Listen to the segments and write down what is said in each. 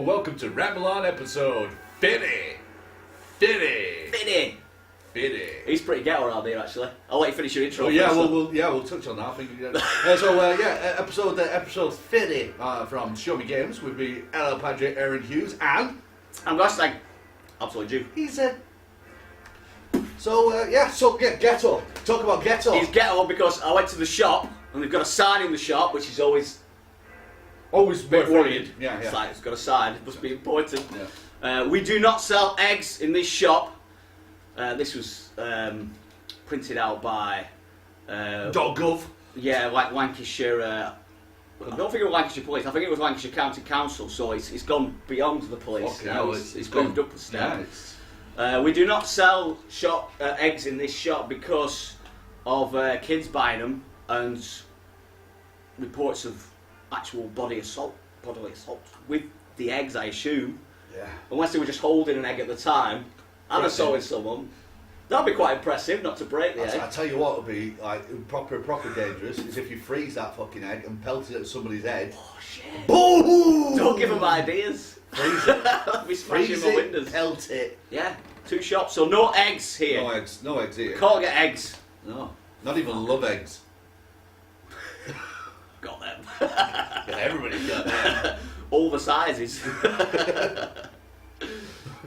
and welcome to Ramble On episode 50. 50. He's pretty ghetto around here, actually. I'll let you finish your intro. Oh yeah, first, we'll touch on that. I think. Episode 50 from Show Me Games with me, LL Padre, Aaron Hughes, and I'm Gosling. Absolutely due. he's Ghetto. Talk about Ghetto. He's ghetto because I went to the shop and they've got a sign in the shop, which is always always a bit worrying. Yeah. It's like it's got a sign. It must be important. Yeah. We do not sell eggs in this shop. This was printed out by .gov. Yeah, like Lancashire. I don't think it was Lancashire Police. I think it was Lancashire County Council. So it's gone beyond the police. Okay, Now well, it's moved up a step. Yeah, We do not sell eggs in this shop because of kids buying them and reports of actual bodily assault with the eggs, I assume. yeah. Unless they were just holding an egg at the time and assaulting someone. That'd be quite impressive, not to break the egg. I tell you what would be like proper dangerous is if you freeze that fucking egg and pelt it at somebody's head. Oh shit! Boom! Don't give them ideas. Freeze it. I'll be smashing Freeze my it, windows. pelt it. Yeah, 2 shops, so no eggs here. No eggs here. Can't get eggs. No, not even love eggs. Got them. Yeah, everybody's got that. All the sizes.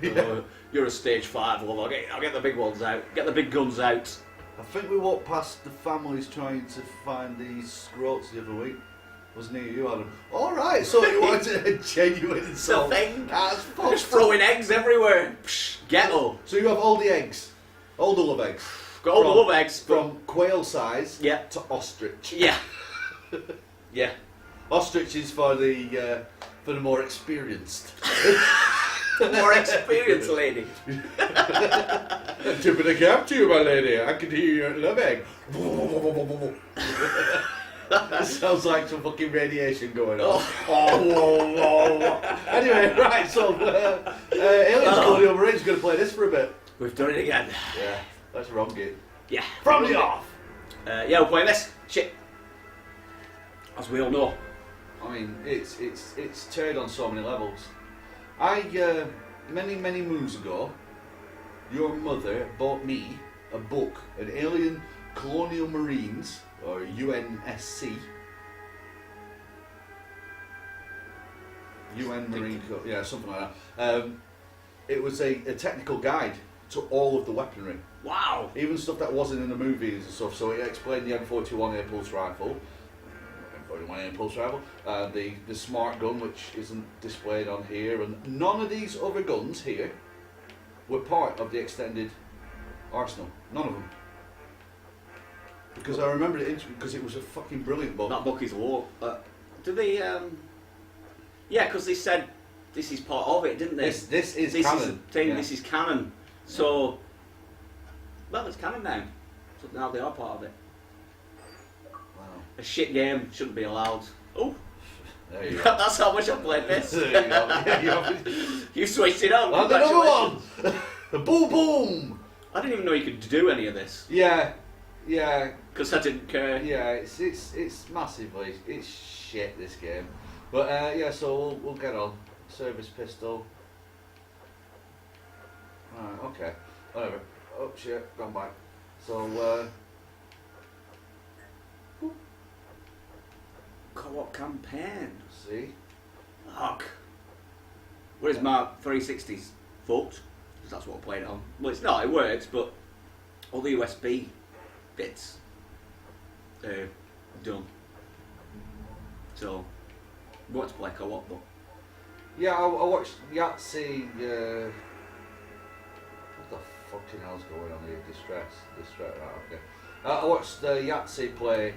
Yeah. You're a stage 5 love. I'll get the big ones out. Get the big guns out. I think we walked past the families trying to find these scroats the other week. Wasn't it you, Adam? Alright, so you wanted a genuine insult. thing. That's fucked. Just throwing eggs everywhere. Psh, ghetto. So you have all the eggs. All the love eggs. Got all the love eggs. From quail size Yeah. to ostrich. Yeah. Yeah. Ostrich is for the more experienced. More experienced lady. Tipping a cap to you, my lady. I can hear your love egg. Sounds like some fucking radiation going on. Anyway, right, so Aliens Colonial Marines going to play this for a bit. We've done it again. Yeah, let's wrong it. Yeah. From the off. Yeah, we're playing this. Shit. As we all know. I mean, it's turned on so many levels. Many moons ago, your mother bought me a book, an Alien Colonial Marines, or UNSC. UN Marine Corps, yeah, something like that. It was a technical guide to all of the weaponry. Wow. Even stuff that wasn't in the movies and stuff. So it explained the M41 air pulse rifle, the smart gun, which isn't displayed on here, and none of these other guns here were part of the extended arsenal. None of them. Because I remember it because it was a fucking brilliant book. That book is war. Did they? Yeah, because they said this is part of it, didn't they? This is this canon. Is the thing. Yeah. This is canon. So, well, it's canon now. So now they are part of it. Wow. A shit game shouldn't be allowed. Oh, There you go. that's how much I played this. There you go. Yeah, You switched it on. and another one. Congratulations. Boom boom. I didn't even know you could do any of this Yeah. because I didn't care. Yeah, it's massively shit, this game, but so we'll get on. Service pistol. Alright, okay, whatever. Oh shit, gone back. So Co-op campaign. see, Fuck. Where's my 360s? Fucked. 'Cause that's what I played it on. Well, it's not. It works, but all the USB bits done. So, we want to play co-op, but yeah, I watched Yahtzee. What the fucking hell's going on here? Distress. Right, okay. I watched Yahtzee play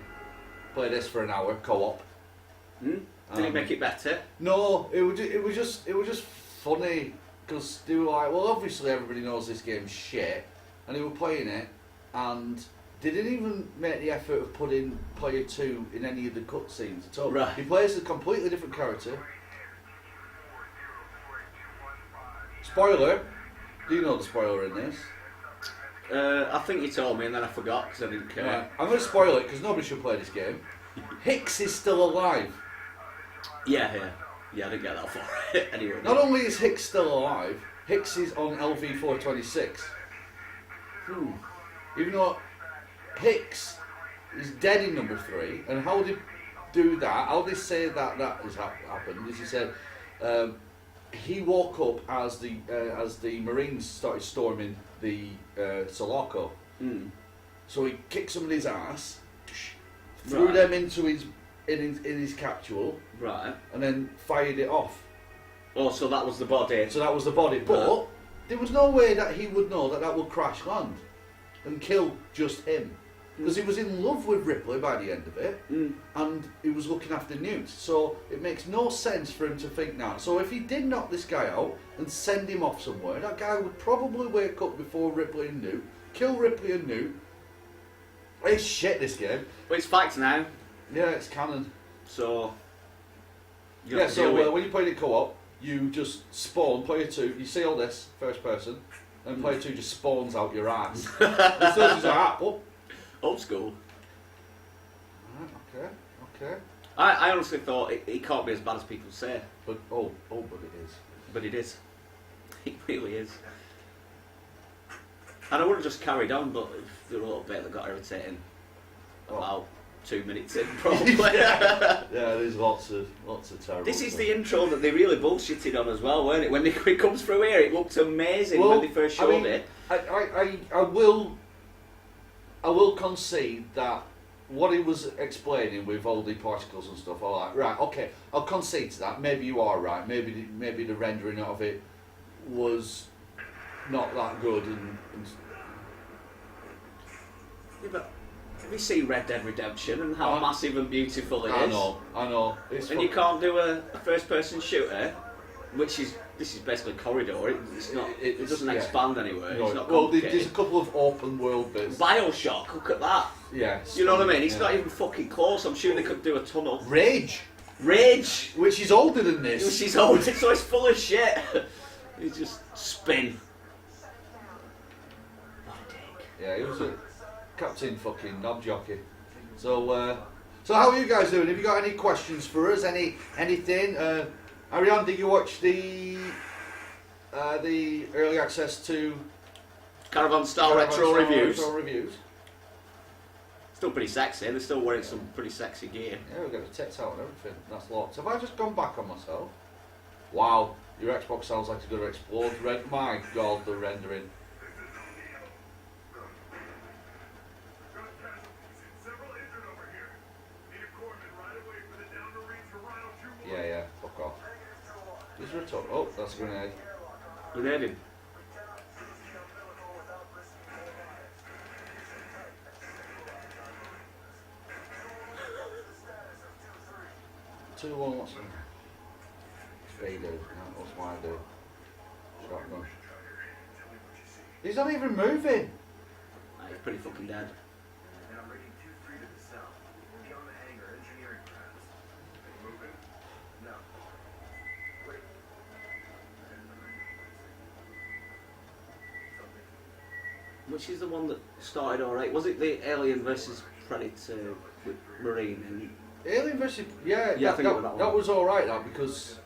this for an hour co-op. did it make it better? No, it was just funny because they were like, well, obviously everybody knows this game's shit, and they were playing it, and they didn't even make the effort of putting player 2 in any of the cutscenes at all. Right. He plays a completely different character. Spoiler. Do you know the spoiler in this? I think you told me and then I forgot because I didn't care. Right. I'm going to spoil it because nobody should play this game. Hicks is still alive. Yeah. Yeah, I didn't get that far. Anyway. Not only is Hicks still alive, Hicks is on LV-426. Even though Hicks is dead in number 3, and how they do that, how they say that has happened, is he said he woke up as the Marines started storming the Sulaco. So he kicked somebody's ass, threw them into his capsule, right, and then fired it off. Oh, so that was the body. So that was the body, but there was no way that he would know that would crash land and kill just him, because he was in love with Ripley by the end of it, and he was looking after Newt. So it makes no sense for him to think now. So if he did knock this guy out and send him off somewhere, that guy would probably wake up before Ripley and Newt, kill Ripley and Newt. It's shit, this game. But it's facts now. Yeah, it's canon. So when you play it co-op, you just spawn, player 2, you see all this, first person, and player 2 just spawns out your ass. The third is like, old school. Right, okay. I honestly thought it can't be as bad as people say. But but it is. But it is. It really is. And I would have just carried on, but there were a little bit that got irritating. About 2 minutes in, probably. Yeah, there's lots of terrible. This is stuff. the intro that they really bullshitted on as well, weren't it? When it comes through here, it looked amazing when they first showed it. I will concede that what he was explaining with all the particles and stuff, all right, okay, I'll concede to that. Maybe you are right. Maybe the rendering of it was not that good. Yeah, but have you seen Red Dead Redemption and how massive and beautiful it is? I know. And you can't do a first-person shooter, this is basically corridor. It doesn't expand anywhere. No, it's not well, complicated. there's a couple of open world bits. BioShock, look at that. Yes. You know what I mean? It's not even fucking close. I'm sure they could do a tunnel. Rage, which is older than this. She's old, so it's full of shit. You just spin. What a dick. Yeah, he was a captain fucking knob jockey. So how are you guys doing? Have you got any questions for us? Anything? Ariane, did you watch the early access to Caravan Style Retro Reviews? Reviews? Still pretty sexy. They're still wearing some pretty sexy gear. Yeah, we've got the tits out and everything. That's lots. Have I just gone back on myself? Wow, your Xbox sounds like it's going to explode. My God, the rendering. Yeah, fuck off. Is there a top? Oh, that's a grenade. Grenading. Two one, what's Speedo, what's my do? Shotgun. He's not even moving. He's pretty fucking dead. Which is the one that started alright? Was it the Alien versus Predator with Marine? And Alien versus that was alright because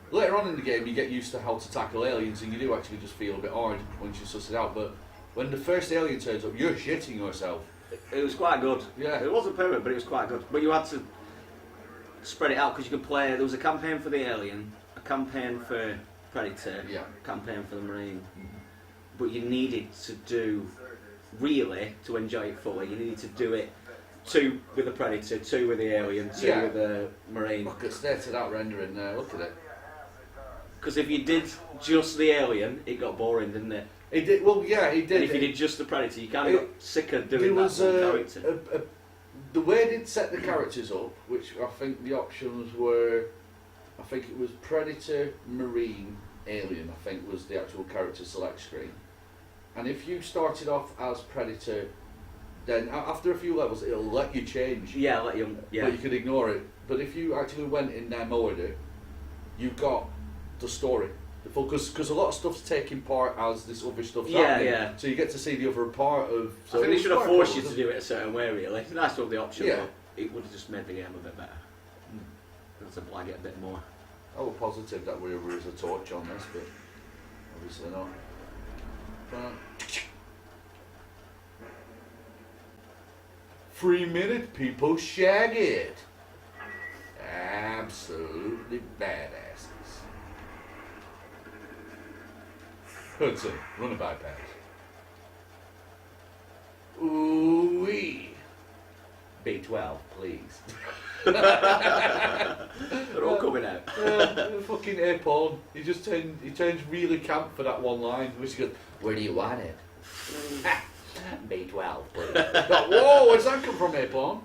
later on in the game you get used to how to tackle aliens and you do actually just feel a bit hard once you suss it out, but when the first alien turns up you're shitting yourself. It was quite good. Yeah. It wasn't perfect, but it was quite good. But you had to spread it out because you could play. There was a campaign for the Alien, a campaign for Predator, a campaign for the Marine. But you needed to do, really, to enjoy it fully, you needed to do it 2 with the Predator, 2 with the Alien, 2 with the Marine. Look at that rendering there, look at it. Because if you did just the Alien, it got boring, didn't it? It did, well, yeah, it did. And if you did just the Predator, you kind of got sick of doing that one character. The way they'd set the characters up, which I think the options were, I think it was Predator, Marine, Alien, I think was the actual character select screen. And if you started off as Predator, then after a few levels it'll let you change. Yeah, let you. Yeah. But you could ignore it. But if you actually went in their order, you got the story. Because a lot of stuff's taking part as this other stuff's happening. Yeah. So you get to see the other part of. So I think they should have forced you to do it a certain way. Really, it's nice to have the option, Yeah. but it would have just made the game a bit better. That's a blag it a bit more. I was positive that we were as a torch on this, but obviously not. But 3 minute people shag it. Absolutely badasses. Hudson, run a bypass. Ooh-wee. B12, please. They're all coming out. Fucking Apone. He turns really camp for that one line, which goes, where do you want it? B12, please. Whoa, where's that come from, Apone?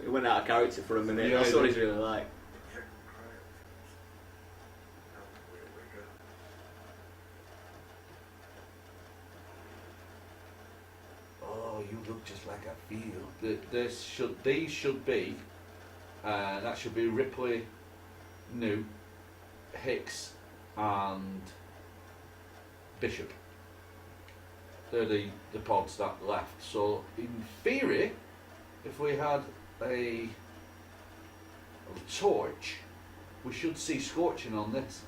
He went out of character for a minute. Yeah, That's he what did. he's really like. Oh, you look just like I feel. These should be, that should be Ripley, New, Hicks, and Bishop. They're the pods that left. So in theory, if we had a torch, we should see Scorching on this.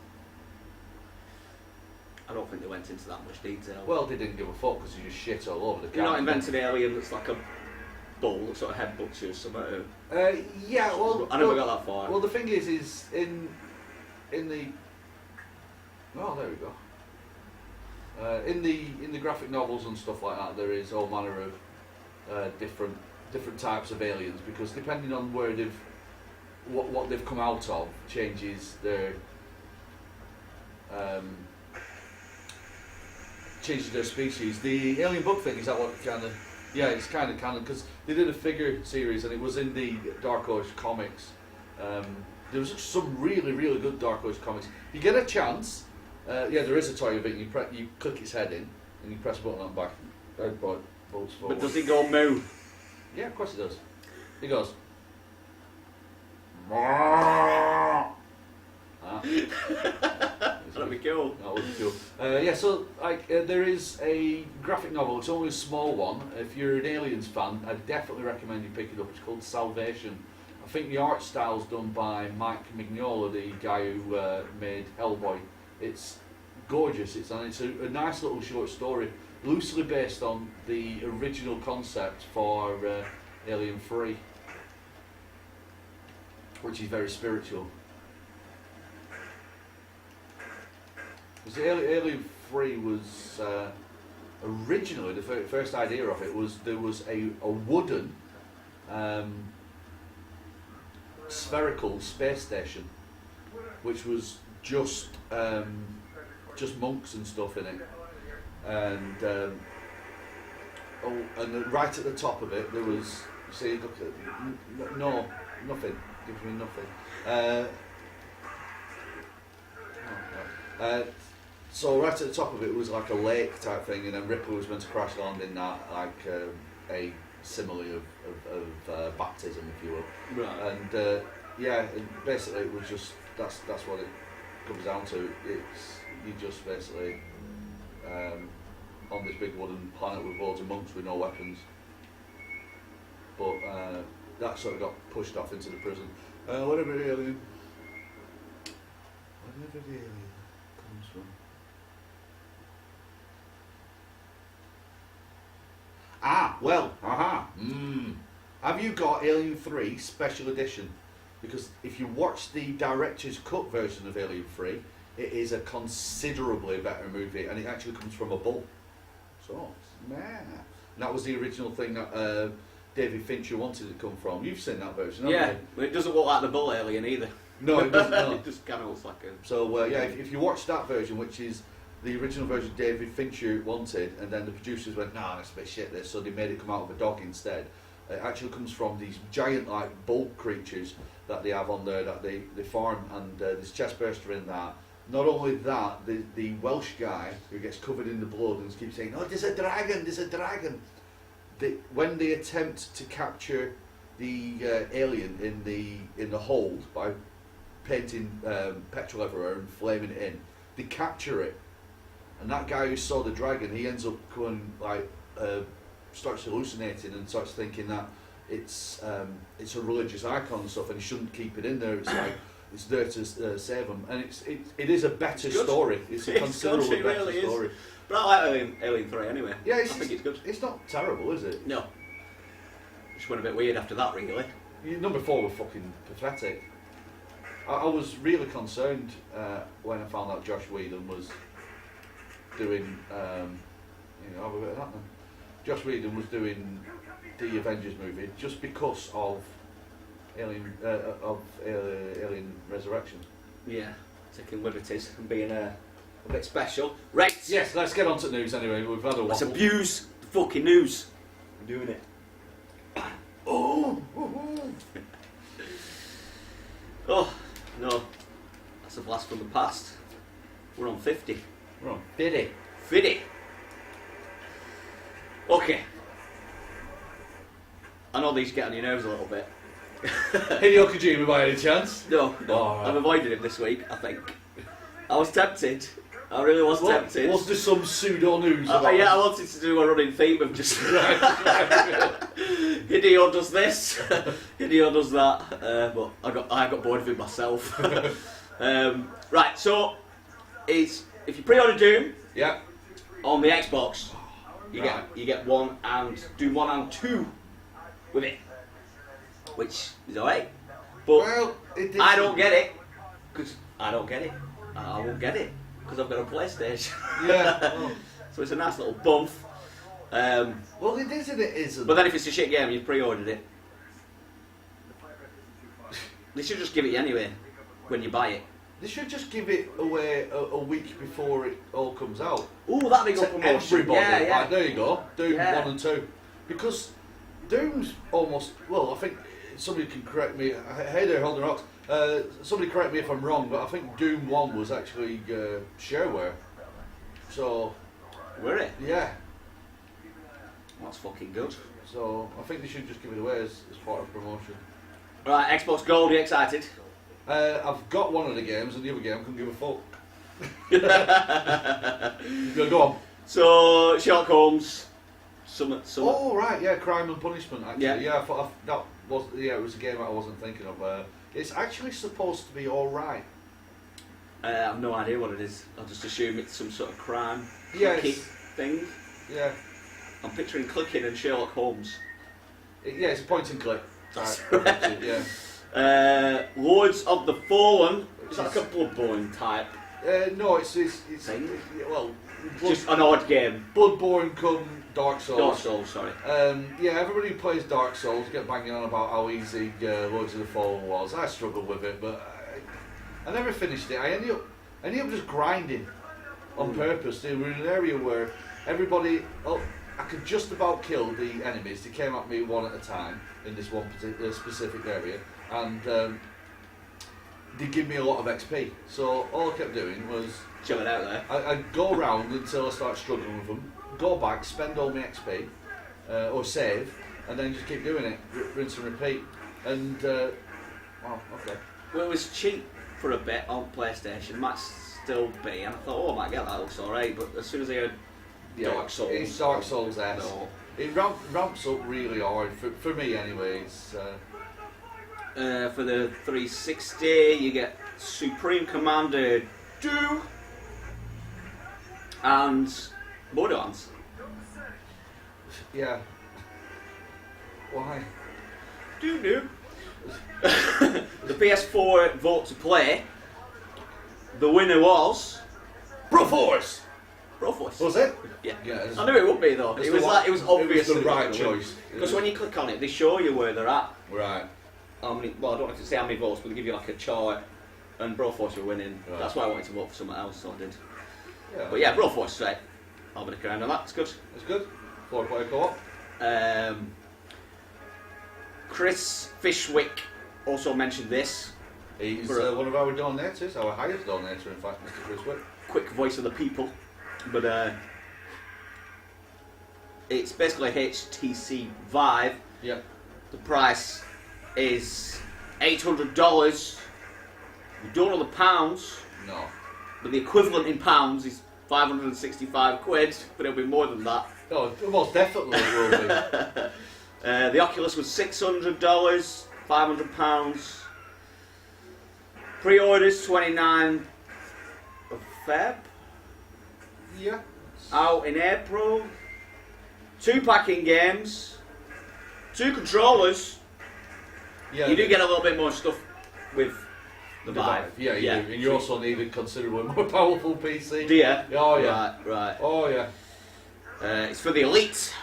I don't think they went into that much detail. Well, they didn't give a fuck because you just shit all over the You're not camera. inventing an alien that's like a bull that sort of headbutts you or something. Yeah, well, I never got that far. Well, the thing is in the oh, there we go. In the graphic novels and stuff like that, there is all manner of different types of aliens, because depending on where what they've come out of changes their species. The alien book thing, is that what kind of? Yeah, it's kind of canon, because they did a figure series and it was in the Dark Horse comics. There was some really good Dark Horse comics. You get a chance. Yeah, there is a toy of it. You click its head in and you press a button on the back. Bolts forward. But does it go moo? Yeah, of course it does. It goes. Ah. That'd be cool. That would be cool. Yeah, so there is a graphic novel. It's only a small one. If you're an Aliens fan, I definitely recommend you pick it up. It's called Salvation. I think the art style's done by Mike Mignola, the guy who made Hellboy. It's gorgeous. It's a nice little short story, loosely based on the original concept for Alien 3, which is very spiritual. Because Alien 3 was originally, the first idea of it was there was a wooden spherical space station, which was just monks and stuff in it, and right at the top of it there was, see, look at nothing, gives me nothing. So right at the top of it was like a lake type thing, and then Ripley was meant to crash land in that, like a simile of baptism, if you will. Right. And yeah, and basically it was just that's what it comes down to. It's you just basically on this big wooden planet with loads of monks with no weapons. But that sort of got pushed off into the prison. Whatever the alien comes from. Have you got Alien 3 Special Edition? Because if you watch the director's cut version of Alien 3, it is a considerably better movie, and it actually comes from a bull. So, man. And that was the original thing that David Fincher wanted to come from. You've seen that version, haven't Yeah, you? but it doesn't look like the bull alien either. No, it doesn't. No. It just kind of looks like a... So, yeah, if you watch that version, which is the original version David Fincher wanted, and then the producers went, nah, that's a bit shit this, so they made it come out of a dog instead. It actually comes from these giant, like, bull creatures that they have on there that they farm, and there's chestburster in that. Not only that, the Welsh guy who gets covered in the blood and keeps saying, "Oh, there's a dragon, there's a dragon." When they attempt to capture the alien in the hold by painting petrol everywhere and flaming it in, they capture it, and that guy who saw the dragon, he ends up going like starts hallucinating and starts thinking that it's a religious icon and stuff, and he shouldn't keep it in there. It's like it's there to save them, and it is a better story. It's a It's considerably good, it better really is. story. But I like Alien 3 anyway. Yeah, I think it's good. It's not terrible, is it? No. Just went a bit weird after that, really. Number 4 was fucking pathetic. I was really concerned when I found out Josh Whedon was doing. Have a bit of that then. Josh Whedon was doing the Avengers movie just because of Alien Resurrection. Yeah, taking liberties and being a bit special. Right. Yes, let's get on to news anyway. We've had a Let's waffle. abuse the fucking news. We're doing it. Oh, woohoo. Oh, no. That's a blast from the past. We're on 50. We're on 50. 50. Okay. I know these get on your nerves a little bit. Hideo Kojima by any chance? No. Oh, right. I've avoided him this week, I think. I was tempted. I really was tempted. Was there some pseudo news about Yeah, I wanted to do a running theme of just Hideo does this, Hideo does that, but I got bored of it myself. Right, so if you pre-order Doom Yeah. on the Xbox, you Right. get Doom 1 and 2 with it, which is alright. But Well, it did I don't get it because I don't get it. I won't get it because I've got a PlayStation. Yeah. Well, So it's a nice little bump. well, it is and it isn't. But then if it's a shit game, you've pre-ordered it. They should just give it you anyway when you buy it. They should just give it away a week before it all comes out. Ooh, that'd be To good promotion. everybody. Yeah, yeah. Like, there you go. Doom Yeah. 1 and 2. Because Doom's almost... Well, I think somebody can correct me. Hey there, Holden Rocks. Somebody correct me if I'm wrong, but I think Doom 1 was actually shareware. So, Were it? yeah. That's fucking good. So, I think they should just give it away as part of promotion. Right, Xbox Gold, are you excited? I've got one of the games, and the other game couldn't give a fuck. Go on. So, Sherlock Holmes, Summit. Oh right, yeah, Crime and Punishment. Actually, Yeah. yeah, I thought that was it was a game I wasn't thinking of. It's actually supposed to be all right. I have no idea what it is. I'll just assume it's some sort of crime Yeah, clicky it's- thing. Yeah, I'm picturing clicking and Sherlock Holmes. yeah, it's a point and click. That's Right. Yeah. Lords of the Fallen. Is that like a Bloodborne type? No, it's Thing? well, Just an odd game. Bloodborne come Dark Souls. Dark Souls, sorry. Yeah, everybody who plays Dark Souls get banging on about how easy Lords of the Fallen was. I struggled with it, but I never finished it. I ended up just grinding on purpose. They were in an area where everybody, I could just about kill the enemies. They came at me one at a time in this one particular specific area, and they give me a lot of XP. So all I kept doing was Chill it out there. I'd go around until I start struggling with them, go back, spend all my XP, or save, and then just keep doing it, rinse and repeat. And, okay. Well, it was cheap for a bit on PlayStation, might still be, and I thought, oh my god, that looks alright, but as soon as I heard Dark Souls... It's Dark Souls S. No. It ramps up really hard, for me anyway. It's, for the 360, you get Supreme Commander Doom and Borderlands. yeah. Why? Doom. The PS4 vote to play. The winner was Broforce! Broforce. Was it? Yeah. Yeah. I knew it would be though. It's It the was one- like it was obvious. It was the right choice. Because when you click on it, they show you where they're at. Right. How many? Well, I don't know if to say how many votes, but they give you like a chart. And Broforce were winning. Right. That's why I wanted to vote for someone else, so I did. Yeah. But yeah, Broforce, right. I'll be around on that. It's good. It's good. 4-player co-op. Chris Fishwick also mentioned this. He's For one of our donators, our highest donator, in fact, Mr. Chris Wick. Quick voice of the people, but it's basically HTC Vive. Yeah. The price is $800. We don't know the pounds, No. but the equivalent in pounds is 565 quid, but it'll be more than that. No, most definitely it will be. The Oculus was $600, £500. Pre-orders 29th of Feb. Yeah. Out in April. 2 packing games. 2 controllers. Yeah. You do get a little bit more stuff with the Vive. Yeah, you do. And you also need a considerably more powerful PC. Do you? Oh, yeah. Right. Oh, yeah. It's for the Elite.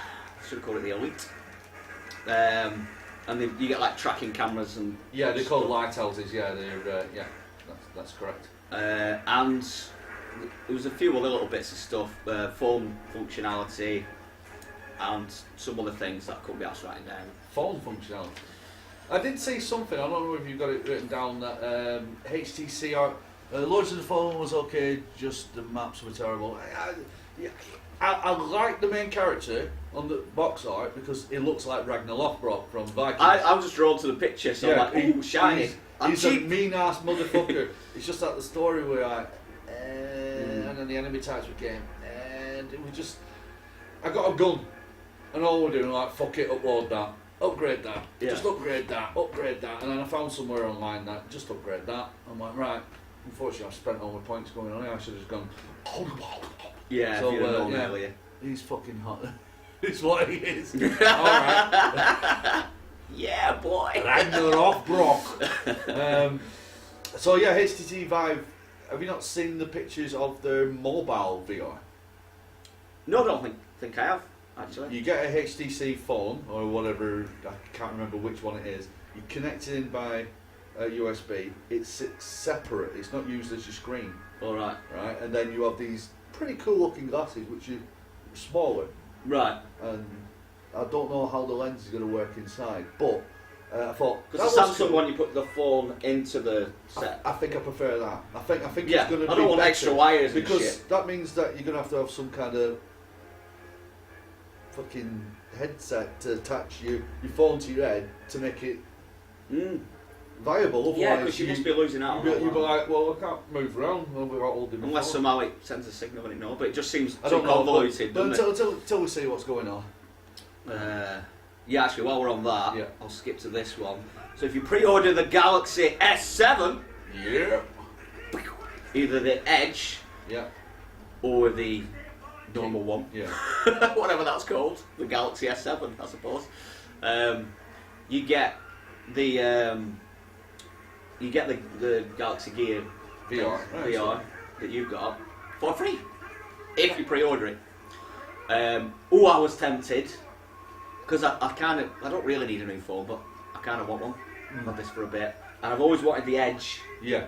I should call it the Elite. And you get like tracking cameras and Yeah, they're called stuff. lighthouses. Yeah, they're that's correct. And there was a few other little bits of stuff, phone functionality, and some other things that I couldn't be asked writing down. Phone functionality. I did see something. I don't know if you've got it written down that HTC are loads of the phone was okay, just the maps were terrible. I like the main character on the box art because it looks like Ragnar Lothbrok from Vikings. I was just drawn to the picture, so I'm like, ooh, shiny. He's cheap. a mean ass motherfucker. It's just like the story where and then the enemy types became, and it was just, I got a gun, and all we're doing like, fuck it, upload that, upgrade that, just upgrade that, and then I found somewhere online that just upgrade that. I'm like, right. Unfortunately, I've spent all my points going on here. I should have just gone. Yeah, So, if you'd have known yeah. earlier. He's fucking hot. It's what he is. Alright. Yeah, boy. Ragnarok Brock. So yeah, HTC Vive. Have you not seen the pictures of their mobile VR? No, I don't think I have, actually. You get a HTC phone or whatever. I can't remember which one it is. You connect it in by USB. It's separate. It's not used as your screen. Alright. Right, and then you have these pretty cool looking glasses, which are smaller. Right. And I don't know how the lens is going to work inside, but I thought Because the Samsung one, you put the phone into the set. I think I prefer that. I think Yeah, it's going to be I don't want better extra wires and because shit. that means that you're going to have some kind of fucking headset to attach your phone to your head to make it viable. Otherwise, Yeah, because you must be losing out. You'd on be that. like, well, I can't move around without holding my Unless phone. somehow it sends a signal when it knows, but it just seems I too don't know, convoluted, but doesn't it? until we see what's going on. Yeah, actually, while we're on that, Yeah. I'll skip to this one. So if you pre-order the Galaxy S7, Yeah. either the Edge Yeah. or the normal one, Yeah. whatever that's called, the Galaxy S7, I suppose, you get the Galaxy Gear VR. Right, VR that you've got for free if you pre-order it. I was tempted because I don't really need a new phone, but I kind of want one. I've had this for a bit, and I've always wanted the Edge Yeah.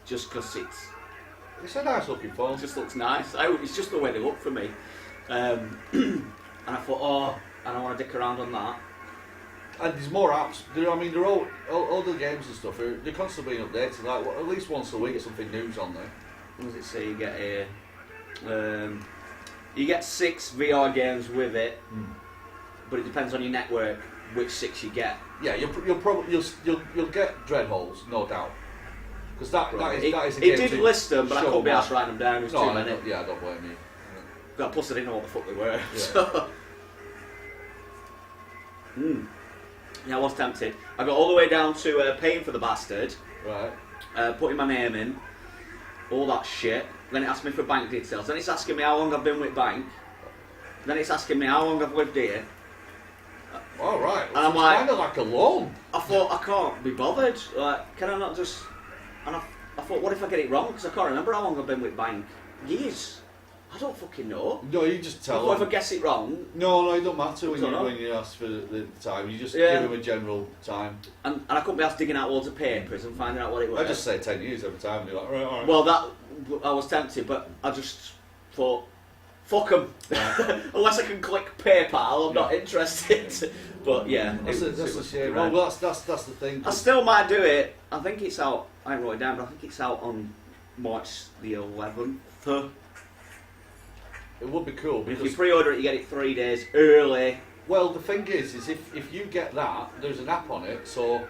just because It's a nice looking phone. it just looks nice. It's just the way they look for me, and I thought, and I want to dick around on that. And there's more apps. I mean, they're all the games and stuff. They're constantly being updated. Like at least once a week, something new's on there. What does it say you get here? You get 6 VR games with it, but it depends on your network which 6 you get. Yeah, you'll probably you'll get Dreadholes, no doubt. Because that is a It game did to list them, but I show couldn't be them asked off. writing them down. It was No, too I many. don't, I don't blame you. Plus, I didn't know what the fuck they were. Yeah. So. Yeah, I was tempted. I got all the way down to paying for the bastard, Right. putting my name in, all that shit. Then it asked me for bank details. Then it's asking me how long I've been with bank. Then it's asking me how long I've lived here. All right. And I'm it's like- kind of like a loan. I thought, I can't be bothered. Like, can I not just... And I thought, what if I get it wrong? Because I can't remember how long I've been with bank. Years. I don't fucking know. No, you just tell What if them. I guess it wrong? No, it don't matter when Don't know. you ask for the time. You just Yeah. give them a general time. And I couldn't be asked digging out loads of papers and finding out what it was. I just say 10 years every time. And you're like, right, all right. Well, I was tempted, but I just thought, fuck them. Unless I can click PayPal, I'm not interested. But yeah, that's it a was shame. right. Well, that's the thing. I still might do it. I think it's out. I haven't wrote it down, but I think it's out on March the 11th. It would be cool If you because pre-order it, you get it 3 days early. well, the thing is if you get that, there's an app on it. So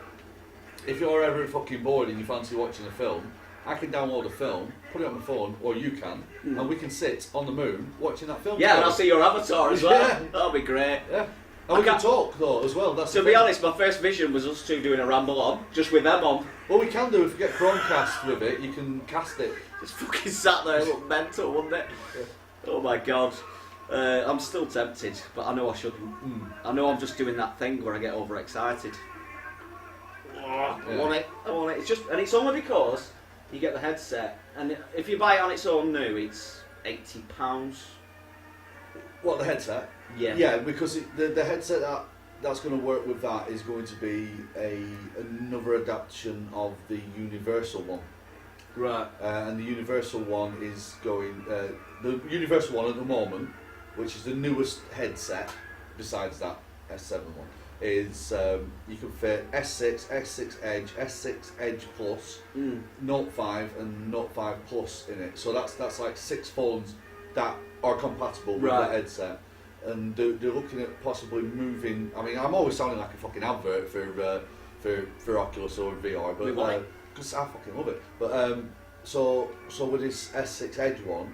if you're ever fucking bored and you fancy watching a film, I can download a film, put it on my phone, or you can, and we can sit on the moon watching that film. Yeah, and together. I'll see your avatar as well. Yeah. That'll be great. Yeah, And we can talk though as well. That's To be honest, my first vision was us two doing a ramble on, just with them on. What we can do if we get Chromecast with it, you can cast it. Just fucking sat there, look mental, wouldn't it? Yeah. Oh my god. I'm still tempted, but I know I shouldn't. I know I'm just doing that thing where I get overexcited. Oh, I want it. It's just, and it's only because you get the headset, and if you buy it on its own new, it's £80. What, the headset? Yeah. Yeah, because the headset that's going to work with that is going to be another adaptation of the Universal one. Right. And the Universal one is going... the Universal one at the moment, which is the newest headset, besides that S7 one, is you can fit S6, S6 Edge, S6 Edge Plus, Note 5 and Note 5 Plus in it. So that's like 6 phones that are compatible with that headset. And they're looking at possibly moving... I mean, I'm always sounding like a fucking advert for Oculus or VR, but because I fucking love it. But so with this S6 Edge one,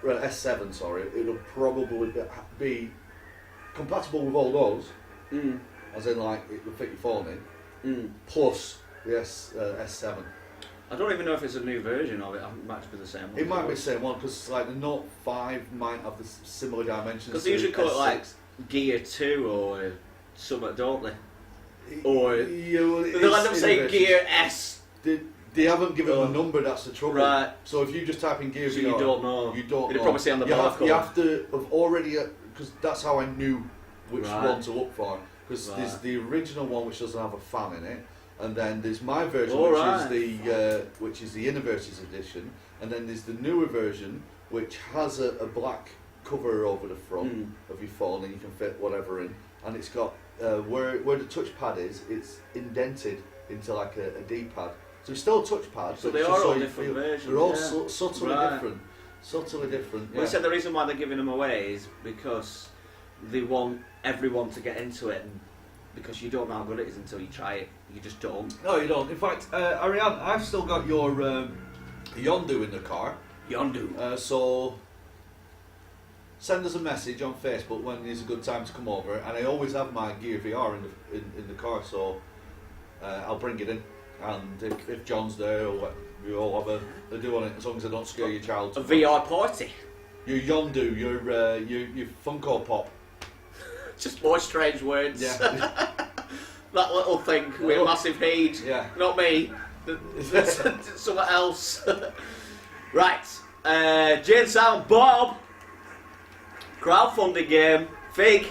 S7, sorry, it'll probably be compatible with all those, as in like it will fit your phone in, plus the S7. I don't even know if it's a new version of it. It might be the same one. It might be the same one because like the Note 5 might have the similar dimensions. Because they usually call it like Gear 2 or something, don't they? Or they'll end up saying Gear S. They haven't given a number. That's the trouble. Right. So if you just type in Gear so VR, you don't know. You don't. It'll know. probably say on the barcode. You have to have already because that's how I knew which Right. one to look for. Because there's the original one which doesn't have a fan in it. And then there's my version, which is the Innoverses edition, and then there's the newer version, which has a black cover over the front of your phone, and you can fit whatever in. And it's got where the touchpad is, it's indented into like a D-pad. So it's still a touchpad. So but they it's are just all you different feel- versions. They're all Yeah. subtly Right. different. Subtly different. Well, they said the reason why they're giving them away is because they want everyone to get into it, and because you don't know how good it is until you try it. You just don't. No, you don't. In fact, Ariane, I've still got your Yondu in the car. Yondu. So send us a message on Facebook when there's a good time to come over, and I always have my Gear VR in the car, so I'll bring it in. And if John's there, we all have a do on it, as long as I don't scare your child. A VR party. Your Yondu, your Funko Pop. Just more strange words. Yeah. That little thing with a massive head. Yeah. Not me. Someone else. Right. Jane Silent Bob. Crowdfunding game. Fig.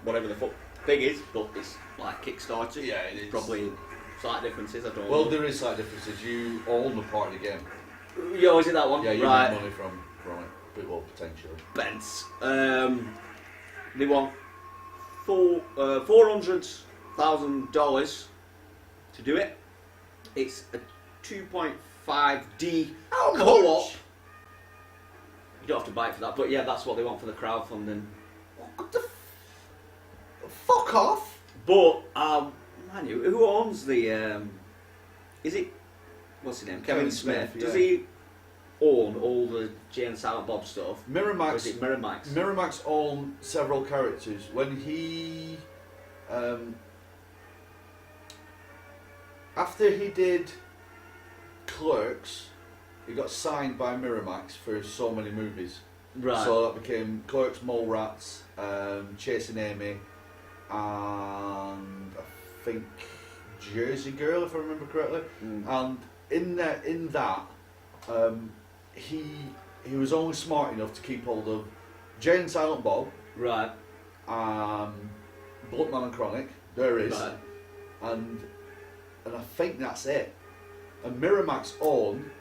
Whatever the fuck Fig is, but it's like Kickstarter. Yeah, it is. Probably slight differences, I don't know. Well, there is slight differences. You own the part of the game. Yo, is it that one? Yeah, you right. make money from it, but well, potentially. Bents. They want $400,000 to do it. It's a 2.5D co-op. You don't have to buy it for that, but yeah, that's what they want for the crowdfunding. What the fuck off? But man, who owns the? Is it? What's his name? Kevin Smith. Yeah. Does he own all the Jay and Silent Bob stuff? Or Miramax. is it Miramax? Miramax own several characters. When he, after he did Clerks, he got signed by Miramax for so many movies. Right. So that became Clerks, Mallrats, Chasing Amy, and I think Jersey Girl, if I remember correctly. And in that, he was only smart enough to keep hold of Jay and Silent Bob, Right. Bluntman and Chronic. There is, Right. and I think that's it. And Miramax own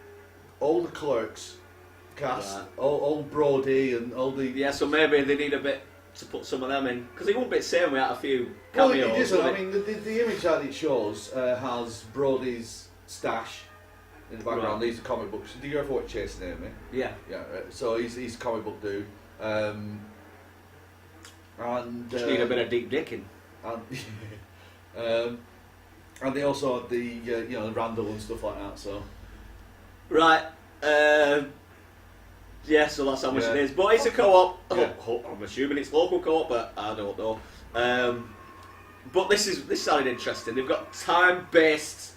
all the Clerks cast, Right. all Brody and all the. Yeah, so maybe they need a bit to put some of them in, because it wouldn't be the same without a few Well, cameos. it isn't. would I it? mean, the image that it shows has Brody's stash in the background. Right. These are comic books. Do you ever watch Chasing Amy? Yeah. Yeah. Right. So he's a comic book dude. And Just need a bit of deep dicking. and they also had the Randall and stuff like that. So Right. Yeah, so that's how much Yeah. it is. But it's a co-op. Yeah. I'm assuming it's local co-op, but I don't know. But this sounded interesting. They've got time-based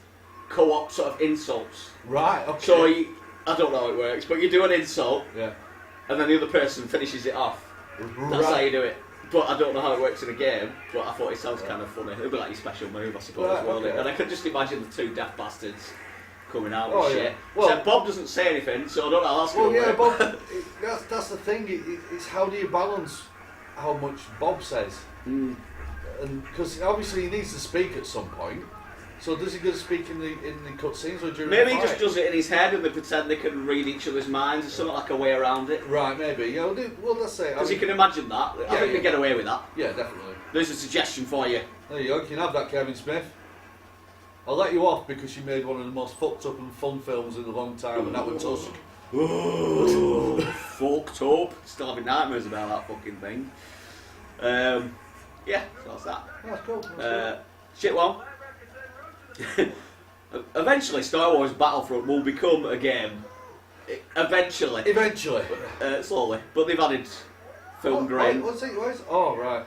co-op sort of insults. Right. Okay. So I don't know how it works, but you do an insult, yeah. and then the other person finishes it off. That's how you do it. But I don't know how it works in a game. But I thought it sounds kind of funny. It'll be like your special move, I suppose. Right, won't it? okay. And I could just imagine the two daft bastards coming out Oh, and yeah. shit. Well- So Bob doesn't say anything, so I don't know how that's Well, going to yeah, work. Bob. That's the thing. It's how do you balance how much Bob says, Mm. and because obviously he needs to speak at some point. So does he go to speak in the cutscenes or during Maybe the he fight? just does it in his head and they pretend they can read each other's minds or something like a way around it. Right, maybe. Yeah, well, that's it. Because you can imagine that. I Yeah, think they yeah. get away with that. Yeah, definitely. There's a suggestion for you. There you go. You can have that, Kevin Smith. I'll let you off because you made one of the most fucked up and fun films in a long time, and that was Tusk. Fucked up. Still having nightmares about that fucking thing. Yeah, so that's that. That's cool. That's Shit one. Eventually, Star Wars Battlefront will become a game. Eventually. cool. Eventually. Slowly. But they've added film grain. What's it? What is? Oh, right.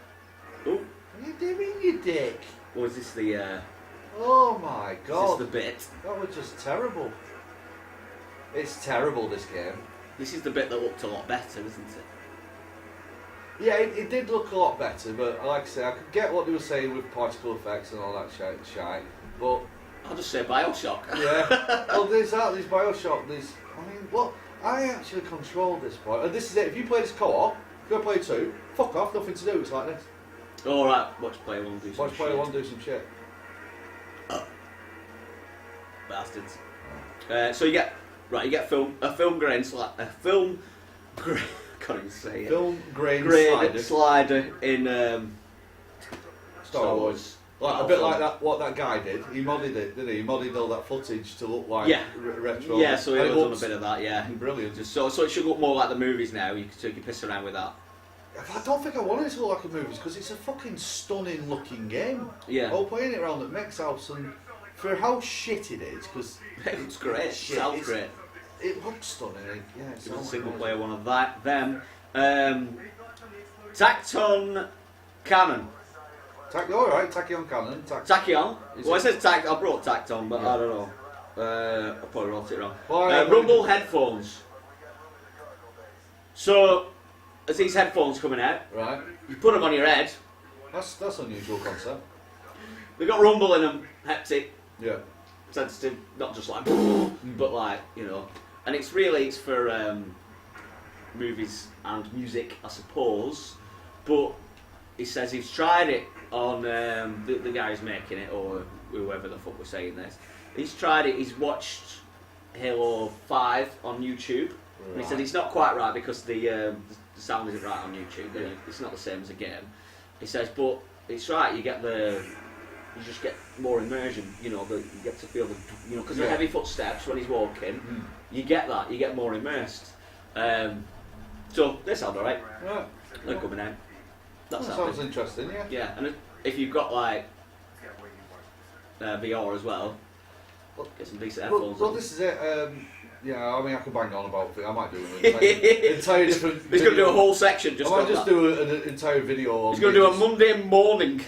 Oh, What are you doing, you dick? or is this the Oh my is this god. the bit? That was just terrible. It's terrible, this game. This is the bit that looked a lot better, isn't it? Yeah, it did look a lot better, but like I say, I could get what they were saying with particle effects and all that shite, but I'll just say Bioshock. yeah. Well, there's Bioshock, I mean, what? I actually control this point. And this is it, if you play this co-op, go play 2, fuck off, nothing to do, it's like this. Alright, watch player one do some Watch player shit. 1 do some shit. Bastards. So you get a film grain can't even say it. Film grain Grain slider, slider in Star Wars. Like, a bit like that. What that guy did, he modded it, didn't he? He modded all that footage to look like Yeah. retro. Yeah, so And he's it done a looks bit of that, yeah. brilliant. Just so it should look more like the movies now. So you can piss around with that. I don't think I want it to look like a movie because it's a fucking stunning looking game. Yeah. Oh, playing it around at Mech's house, and for how shit it is, because It looks great. Shit, Sounds it's- great. it looks stunning. Yeah, it It was a sounds single great. player one of them. Tacton Cannon. All right, Tachyon Cannon. Tachyon. Is Well, it? it says Tac. I brought Tacton, but Yeah. I don't know. I probably wrote it wrong. Well, Rumble headphones. So, as these headphones coming out, Right, you put them on your head. that's unusual concept. They've got rumble in them, haptic, Yeah. sensitive, not just like, but like, you know. And it's for movies and music, I suppose. But he says he's tried it on the guy who's making it, or whoever the fuck was saying this. He's tried it. He's watched Halo 5 on YouTube, and he said it's not quite right because the sound isn't right on YouTube. Yeah. It's not the same as a game. He says, but it's right. You just get more immersion. You know, you get to feel because of the Yeah. heavy footsteps when he's walking. Mm. You get that. You get more immersed. So they sound alright. Right. They're coming out. That's That happening. sounds interesting. Yeah. Yeah, and if you've got like VR as well, get some decent Well, headphones. well, on. this is it. Yeah, I mean, I could bang on about it. I might do an entire different. He's going to do a video. whole section just I might on just that. do an entire video on. He's going to do a these. Monday morning.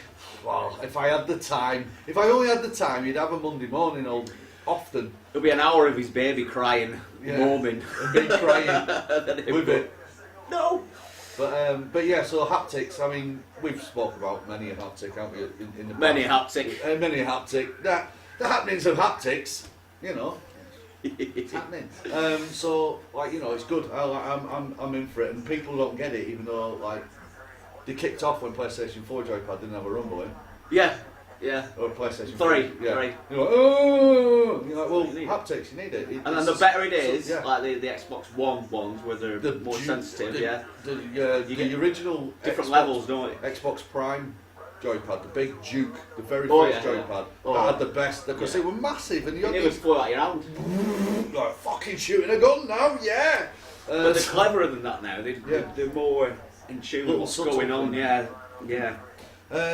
Well, if I had the time, if I only had the time, you'd have a Monday morning often. It'll be an hour of his baby crying, Yeah. moaning. And me crying with it. No. But yeah, so haptics. I mean, we've spoke about many a haptic, haven't we? In the Many past. haptic. Many a haptic. The happenings of haptics. You know, it's happening. So like it's good. I'm in for it, and people don't get it, even though like they kicked off when PlayStation 4 joypad didn't have a rumble in. Yeah, yeah. Or PlayStation 3, 3. Yeah. 3. You're like, oh! You're like, well, You need it. haptics, you need it. And then the better it is, yeah. like the Xbox One ones, where they're The more Duke- sensitive, the, You The get original different Xbox, levels, don't you? Xbox Prime joypad, the big Duke, the very Oh, first yeah, yeah. joypad, Oh, that yeah. had the best because Yeah. they were massive, and you You had never these flew out your hand. like fucking shooting a gun now, yeah. But they're cleverer than that now. Yeah. They're more in tune with Little what's subtle going on. things. Yeah.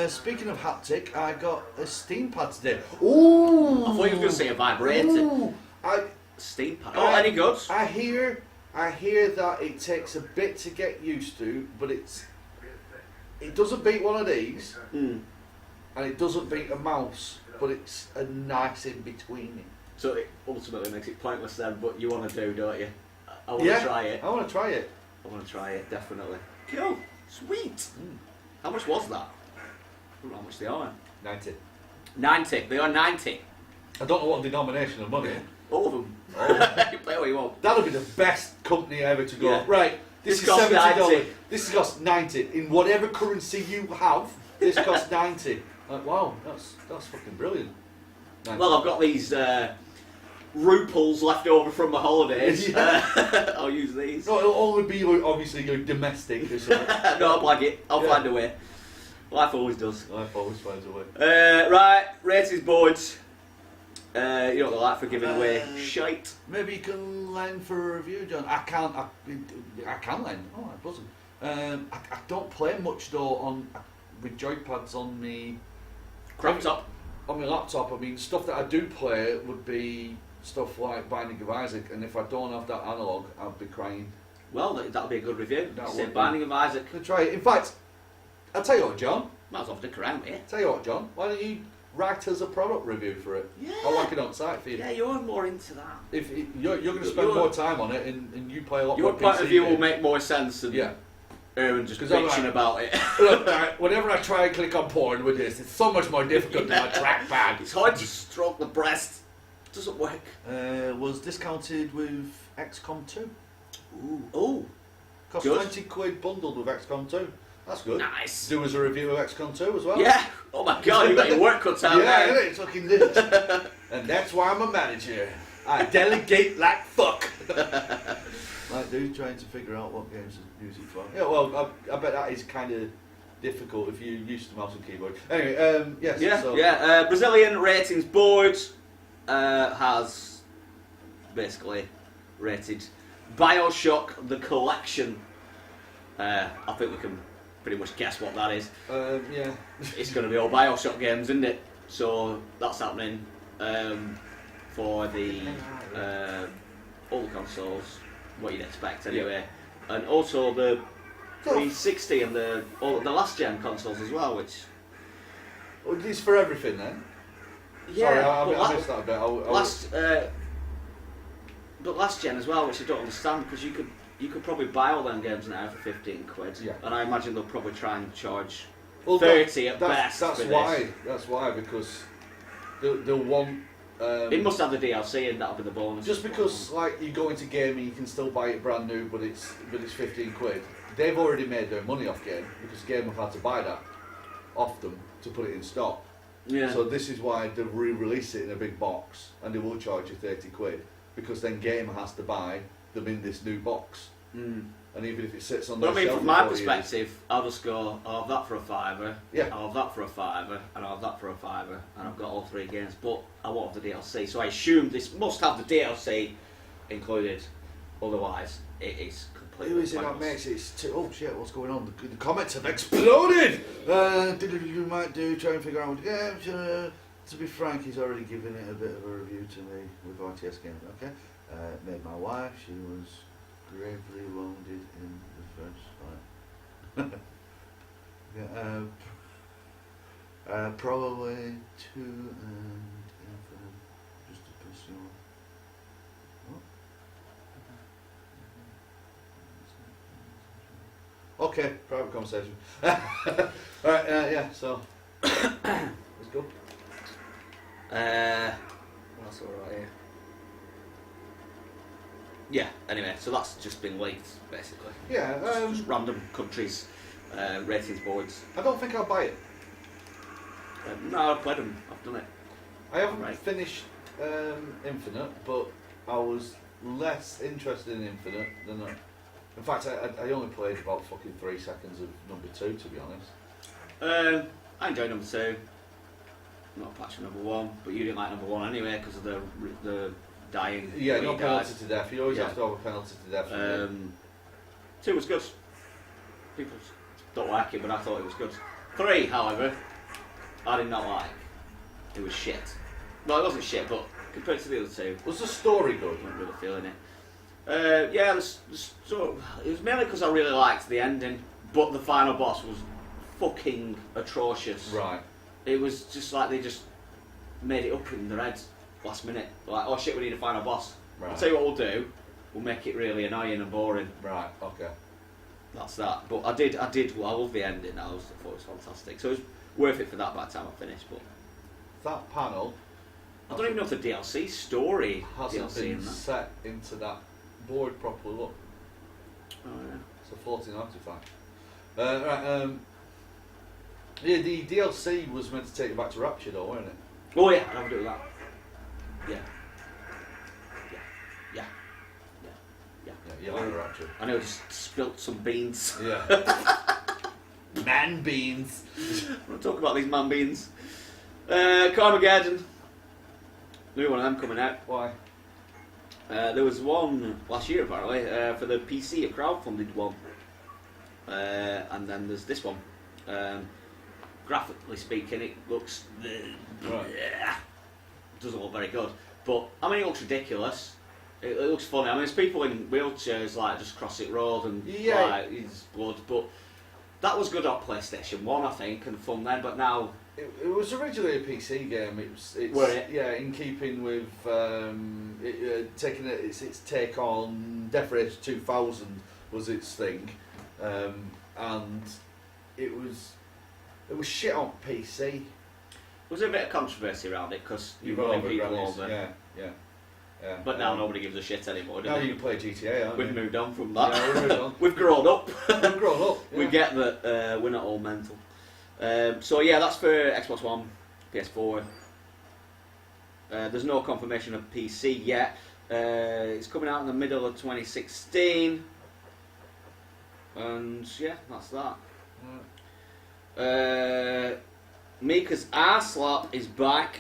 Speaking of haptic, I got a Steam pad today. Ooh! I thought you were going to say a vibrator. Ooh! Steam pad. Oh, any good? I hear I hear that it takes a bit to get used to, but it doesn't beat one of these, and it doesn't beat a mouse, but it's a nice in between. So it ultimately makes it pointless then, but you want to do, don't you? I want to try it. I want to try it. I want to try it, definitely. Cool. Sweet. How much was that? I don't know how much they are. 90. 90. They are 90. I don't know what denomination of money. All of them. You play what you want. That'll be the best company ever to go. Yeah. Right, this is costs $70. 90. This costs 90. In whatever currency you have, this costs 90. Like, wow, that's fucking brilliant. 90. Well, I've got these ruples left over from my holidays. Yeah. I'll use these. No, it'll only be obviously your domestic or something. No, I'll blag it. I'll Yeah. find a way. Life always does. Life always finds a way. Right, ratings boards. You know what they're like for giving away shite. Maybe you can lend for a review, John. I can lend. Oh, I'm buzzing. I don't play much though with joypads on me. Crop top. On my laptop. I mean, stuff that I do play would be stuff like Binding of Isaac, and if I don't have that analog, I'll be crying. Well, that'll be a good review. That Say would be. Binding of Isaac. To try it. In fact, I'll tell you what, John. Might as well stick around here. Tell you what, John. Why don't you write us a product review for it? Yeah. I'll whack it on site for you. Yeah, you're more into that. If you're going to spend more time on it, and you play a lot Your more point PC of view will games. make more sense than Yeah. Aaron just 'Cause I'm bitching like- about it. Look, whenever I try and click on porn with this, it's so much more difficult than a trackpad. It's hard to stroke the breast. It doesn't work. Was discounted with XCOM 2. Ooh. Cost Good. 20 quid bundled with XCOM 2. That's good. Nice. Do us a review of XCOM 2 as well. Yeah. Oh my god, you got your work cut out Yeah, there. it's fucking this. And that's why I'm a manager. I delegate like fuck. Like dude trying to figure out what games to use it for. Yeah, well, I bet that is kind of difficult if you're used to mouse and keyboard. Anyway, yes. Yeah, so, yeah. Brazilian ratings board has basically rated BioShock the Collection. I think we can pretty much guess what that is. Yeah. It's going to be all BioShock games, isn't it? So that's happening for the all the consoles, what you'd expect anyway, and also the 360 and the last gen consoles as well, which. Well, it's for everything then. Yeah, Sorry, but I missed that bit. but last gen as well, which I don't understand, because you could probably buy all them games now for 15 quid. Yeah. And I imagine they'll probably try and charge Well, 30 at best. That's for why. this. That's why, because they'll want. It must have the DLC and that'll be the bonus. Just because like you go into gaming, you can still buy it brand new, but it's 15 quid. They've already made their money off game because game have had to buy that off them to put it in stock. Yeah. So this is why they re-release it in a big box, and they will charge you 30 quid because then Gamer has to buy them in this new box. And even if it sits on But their I mean, shelf from for my 4 years, perspective, I'll just go, I'll have that for a £5, Yeah. I'll have that for a £5, and I'll have that for a £5, and I've got all 3 games, but I won't have the DLC, so I assume this must have the DLC included, otherwise it is completely who is it that pointless. makes it? Oh shit! What's going on? The comments have exploded. You might try and figure out what games. To be frank, he's already given it a bit of a review to me with RTS Games. Okay, made my wife. She was gravely wounded in the first fight. Yeah, probably 2 and Infinite, just to piss you off. Okay, private conversation. Alright, yeah, so. Let's go. What else are we right here? Yeah, anyway, so that's just been leaked, basically. Yeah, Just random countries, ratings boards. I don't think I'll buy it. No, I've played them, I've done it. I haven't Right. finished Infinite, but I was less interested in Infinite than I. In fact, I only played about fucking 3 seconds of number 2, to be honest. I enjoyed number 2. Not a patch for number 1, but you didn't like number 1 anyway because of the dying. Yeah, where no he penalty died. to death. You always Yeah. have to have a penalty to death. for me. 2 was good. People don't like it, but I thought it was good. 3, however, I did not like. It was shit. Well, it wasn't shit, but compared to the other 2, Was the story good? I wasn't really feeling it. Yeah, so it was mainly because I really liked the ending, but the final boss was fucking atrocious. Right. It was just like they just made it up in their heads last minute. Like, oh shit, we need a final boss. Right. I'll tell you what we'll do. We'll make it really annoying and boring. Right. Okay. That's that. But I did. Well, I love the ending. I thought it was fantastic. So it was worth it for that by the time I finished. But That panel I don't even know if the DLC story hasn't DLC been in that. set into that board properly. Look, Oh yeah. it's a floating artifact. Right. Yeah, the DLC was meant to take you back to Rapture, though, wasn't it? Oh yeah, I'll do that. Yeah. Yeah. Yeah, you like Rapture. I know I just spilt some beans. Yeah. Man beans. I'm not talking about these man beans. Carmageddon. New one of them coming out. Why? There was one last year apparently for the PC, a crowdfunded one. And then there's this one. Graphically speaking, it looks doesn't look very good. But I mean, it looks ridiculous. It looks funny. I mean, there's people in wheelchairs like just cross it road and like it's blood. But that was good on PlayStation 1, I think, and fun then. But now It was originally a PC game. It's Were it? Yeah, in keeping with taking its take on Death Race 2000 was its thing, and it was shit on PC. was there a bit of controversy around it because you're got running all the people grannies, over. Yeah. But now nobody gives a shit anymore, do Now they? you can play GTA, aren't We've you? moved on from that. Yeah, we've moved on. We've grown up. We've grown up. Yeah. We get that we're not all mental. So yeah, that's for Xbox One, PS4. There's no confirmation of PC yet. It's coming out in the middle of 2016. And yeah, that's that. Mika's Arslap is back,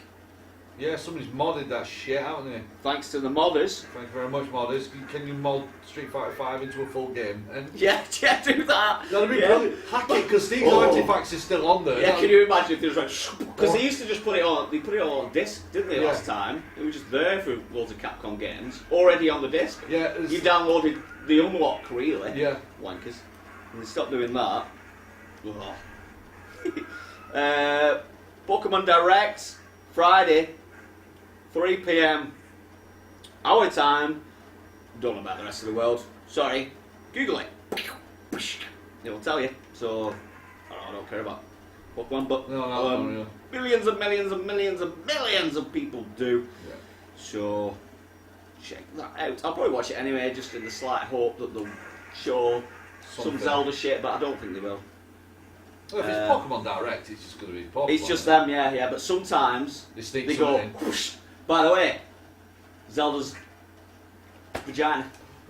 Yeah, somebody's modded that shit, haven't they? thanks to the modders. Thank you very much, modders. Can you mod Street Fighter 5 into a full game? And Yeah, do that. that'd be Yeah. brilliant. Hack it, because Steve's Oh. Artifacts is still on there. Yeah, That- can you imagine if there was like... Because they used to just put it on... They put it all on disc, didn't they, Yeah. last time? It was just there for loads of Capcom games. Already on the disc. Yeah, it's- You downloaded the unlock, really. Yeah. Wankers. And they stopped doing that. Pokemon Direct, Friday, 3 PM. Our time. Don't know about the rest of the world. Sorry. Google it. It will tell you. So, I don't care about Pokemon, but No, really. millions and millions and millions and millions of people do. Yeah. So, check that out. I'll probably watch it anyway, just in the slight hope that they'll show some Something. Zelda shit, but I don't think they will. Well, if it's Pokemon Direct, it's just going to be Pokemon. It's just them, yeah. But sometimes They sneak they go, something in. whoosh. By the way, Zelda's vagina.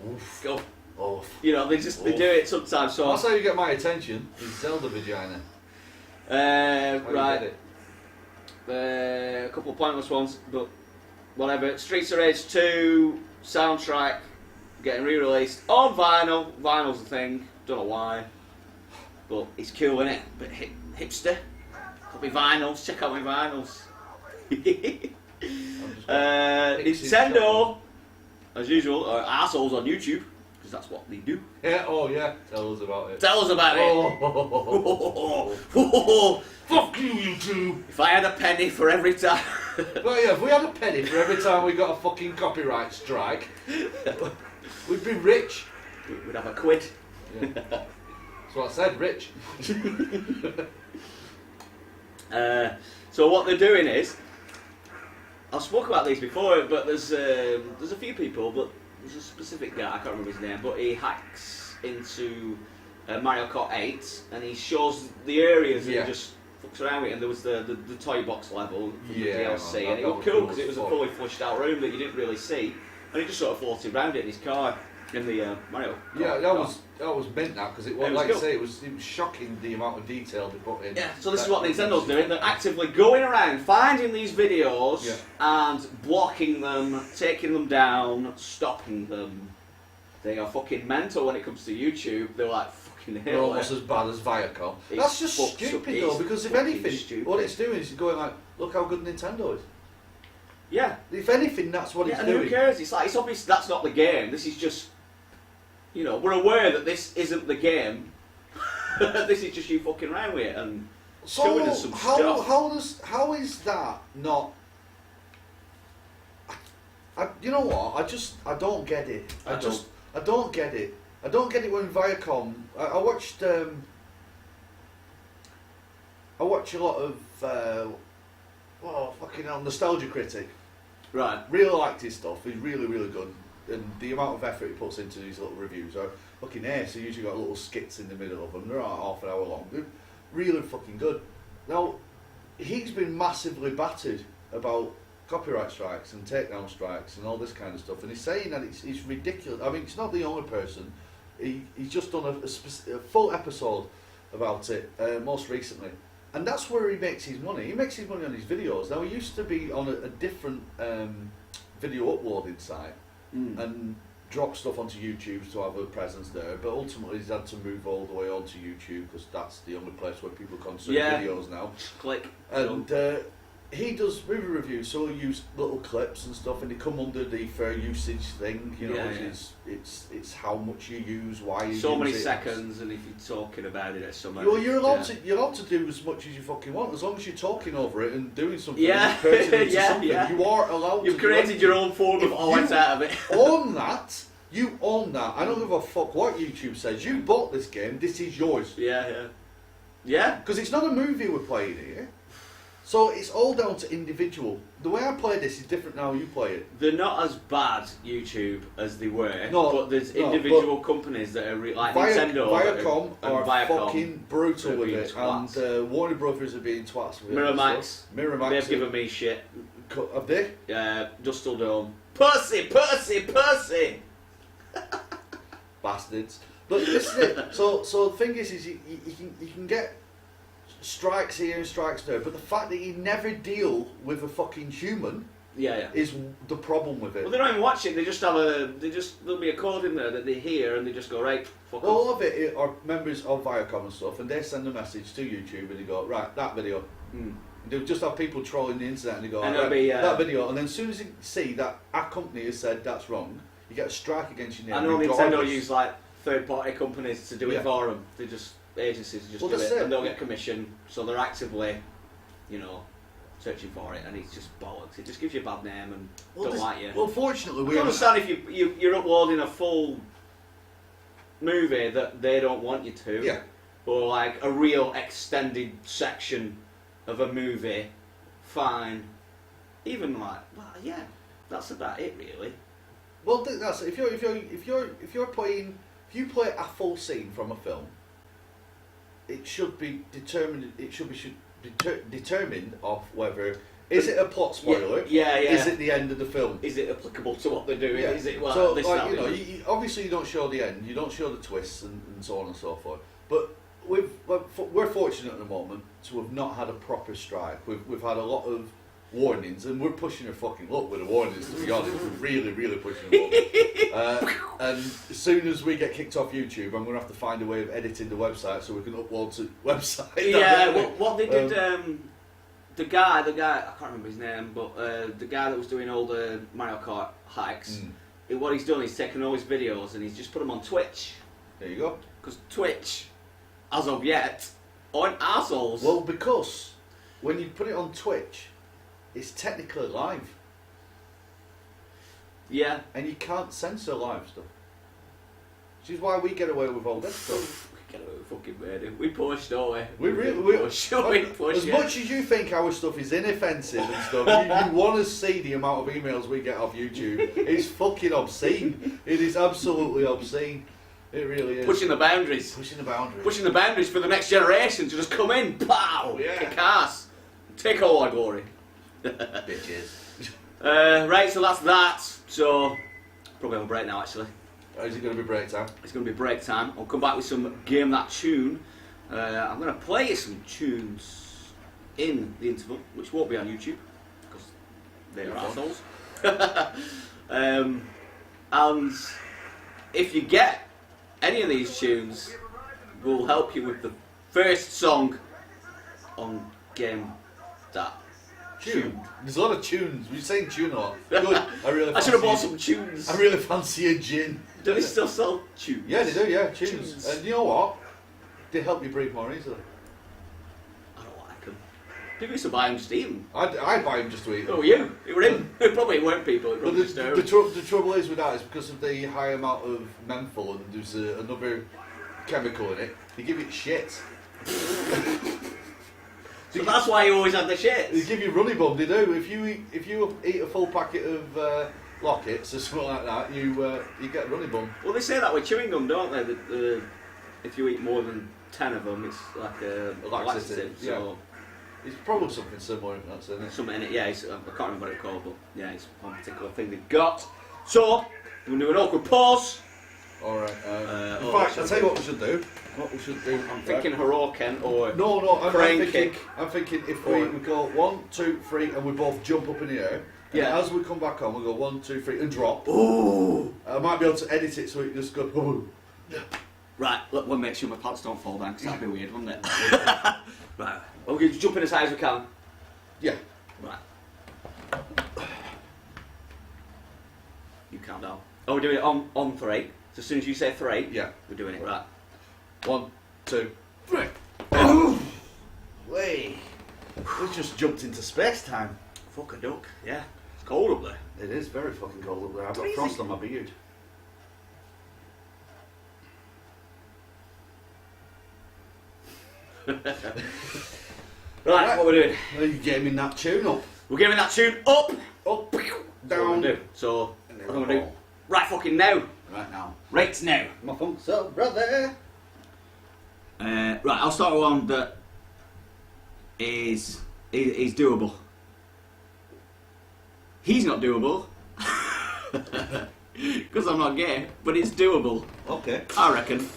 Oof. Go. Oh. You know, they do it sometimes. So That's how you get my attention, is Zelda vagina. How you right. get it. A couple of pointless ones, but whatever. Streets of Rage 2 soundtrack getting re-released on vinyl. Vinyl's the thing. Don't know why, but it's cool, isn't it? Bit hipster. Got my vinyls. Check out my vinyls. Nintendo, as usual, are assholes on YouTube because that's what they do. Yeah, oh yeah, tell us about it. Tell us about it. Oh. Fuck you, YouTube! If I had a penny for every time. Well, yeah, if we had a penny for every time we got a fucking copyright strike, we'd be rich. We'd have a quid. Yeah. That's what I said, rich. So what they're doing is, I've spoken about these before, but there's a few people, but there's a specific guy, I can't remember his name, but he hacks into Mario Kart 8 and he shows the areas and Yeah. he just fucks around with it. And there was the toy box level from the Yeah, DLC, man, and it that was was cool cool because it as was a fuck. fully flushed out room that you didn't really see, and he just sort of floated around it in his car in the Mario. Yeah, Kart. that was mint now because it was It was like cool. I say, it was shocking the amount of detail they put in. Yeah, so this is what Nintendo's doing. They're actively going around, finding these videos, Yeah. and blocking them, taking them down, stopping them. They are fucking mental when it comes to YouTube. They're like fucking They're Hitler. almost as bad as Viacom. It's That's just fucked up. stupid It's though, because if fucking anything, stupid. what it's doing is going like, look how good Nintendo is. Yeah. If anything, that's what he's And doing. who cares? It's like, it's obvious that's not the game. This is just, you know, we're aware that this isn't the game. This is just you fucking around with it and showing us some stuff. How is that not? You know what? I don't get it. I don't get it. I don't get it when Viacom. I watched a lot of fucking hell, Nostalgia Critic. Right. Really liked his stuff. He's really, really good. And the amount of effort he puts into these little reviews are fucking ace. He usually got little skits in the middle of them. They're about half an hour long. They're really fucking good. Now, he's been massively battered about copyright strikes and takedown strikes and all this kind of stuff. And he's saying that it's ridiculous. I mean, it's not the only person. He's just done a full episode about it most recently. And that's where he makes his money. He makes his money on his videos. Now, he used to be on a different video uploading site and drop stuff onto YouTube to have a presence there. But ultimately, he's had to move all the way onto YouTube because that's the only place where people consume videos now. Click. And he does movie reviews, so he'll use little clips and stuff, and they come under the fair usage thing, you know, which is it's how much you use, why you so use many it. seconds, and if you're talking about it at some Well, you're allowed to do as much as you fucking want, as long as you're talking over it and doing something Yeah. pertinent to Yeah, something. yeah. You are allowed You've to created your own form of art out of it. own that. You own that. I don't give a fuck what YouTube says. You bought this game. This is yours. Yeah. Because it's not a movie we're playing here. So it's all down to individual. The way I play this is different now you play it. They're not as bad, YouTube, as they were. But there's individual companies that are like Nintendo. Viacom are Viacom fucking brutal with being it. twats. And Warner Brothers are being twats with it. Miramax. They've given me shit. Have they? Dustle Dome. Pussy! Bastards. But this is it. So the thing is you can get strikes here and strikes there, but the fact that you never deal with a fucking human is the problem with it. Well, they don't even watch it. They just have there'll be a code in there that they hear and they just go, right, fuck off. All of it are members of Viacom and stuff, and they send a message to YouTube and they go, right, that video. They'll just have people trolling the internet and they go, that video, and then as soon as you see that our company has said that's wrong, you get a strike against your name. I know Nintendo use like third-party companies to do it for them. They just agencies just do it, and they'll get commission, so they're actively, you know, searching for it, and it's just bollocks. It just gives you a bad name and don't like you. Well, fortunately, I understand if you're uploading a full movie that they don't want you to, or like a real extended section of a movie, fine. Even like, that's about it really. Well, that's if you play a full scene from a film, it should be determined. It should be determined of whether is it a plot spoiler? Is it the end of the film? Is it applicable to what they're doing? Is it so like, you know, obviously you don't show the end, you don't show the twists and so on and so forth. But we're fortunate at the moment to have not had a proper strike. We've had a lot of warnings, and we're pushing our fucking luck with the warnings, to be honest. We're really pushing luck. And as soon as we get kicked off YouTube, I'm going to have to find a way of editing the website so we can upload to website. What they did, the guy, I can't remember his name, but the guy that was doing all the Mario Kart hikes, what he's done is taken all his videos and he's just put them on Twitch. There you go. Because Twitch, as of yet, aren't assholes. Well, because when you put it on Twitch, it's technically live. Yeah. And you can't censor live stuff. Which is why we get away with all this stuff. We get away with fucking murder. We push, don't we? We push. As much as you think our stuff is inoffensive and stuff, you want to see the amount of emails we get off YouTube. It's fucking obscene. It is absolutely obscene. It really is. Pushing the boundaries. Pushing the boundaries. Pushing the boundaries for the next generation to just come in, pow, kick ass, take all our glory. Bitches. Right, so that's that. So, probably have a break now actually. Is it going to be break time? It's going to be break time. I'll come back with some Game That Tune. I'm going to play some tunes in the interval, which won't be on YouTube, because they're assholes. And if you get any of these tunes, we'll help you with the first song on Game That Tune. There's a lot of tunes. We're saying tune a lot. Good. I really. I should have bought fancy- some tunes. I really fancy a gin. Do they still sell tunes? Yeah, they do. Yeah, tunes. Tunes. And you know what? They help you breathe more easily. I don't like them. People used to buy them just eat them. I buy them just to eat them. Oh, you? It were him. Probably weren't people. It But probably the trouble is with that is because of the high amount of menthol and there's another chemical in it. They give it shit. So that's why you always have the shit. They give you runny bum. They do. If you eat a full packet of Lockets or something like that, you get runny bum. Well, they say that with chewing gum, don't they? That if you eat more than 10 of them, it's like a laxative. So It's probably something similar, if that's in it. something in it, yeah. I can't remember what it's called, but yeah, it's one particular thing they've got. So we're going to do an awkward pause. All right. In or fact, I'll tell you what we should do. I'm thinking Haroken or No, I'm crane thinking, kick. I'm thinking if we go 1, 2, 3, and we both jump up in the air. And Yeah. as we come back on, we go 1, 2, 3, and drop. Ooh. I might be able to edit it so it just go. Ooh. Right, we'll make sure my pants don't fall down because that'd be weird, wouldn't it? Right, we're going to jump in as high as we can. Yeah. Right. You count down. Oh, we're doing it on 3. So as soon as you say 3, Yeah. we're doing it. Right. 1, 2, 3. Way. We just jumped into space time. Fuck a duck. Yeah. It's cold up there. It is very fucking cold up there. I've got Freezing. frost on my beard. Right, what we're doing? Are you getting that tune up? We're giving that tune up. Up, That's what down. we're do. So, And what then I'm going to do? ball. Right fucking now. Right now. Right now. My funk so brother. Right, I'll start with one that is doable. He's not doable. Because I'm not gay, but it's doable. Okay. I reckon.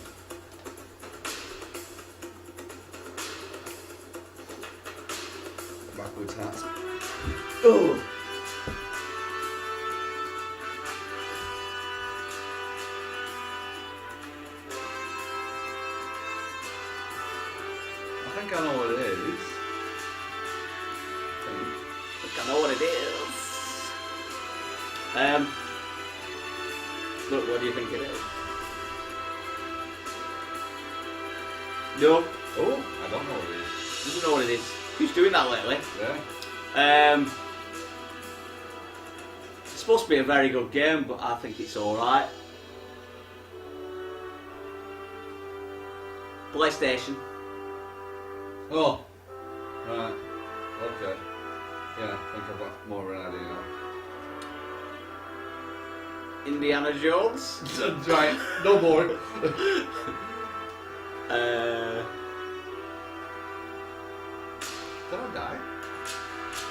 Backwards hat. Oh. I think I know what it is. I think I know what it is. Look, what do you think it is? No, Oh, I don't know what it is. doesn't know what it is. Who's doing that lately? Yeah. It's supposed to be a very good game, but I think it's alright. PlayStation. Oh. Right. Okay. Yeah, I think I've got more of an idea now. Indiana Jones. Right, no more. Did I die?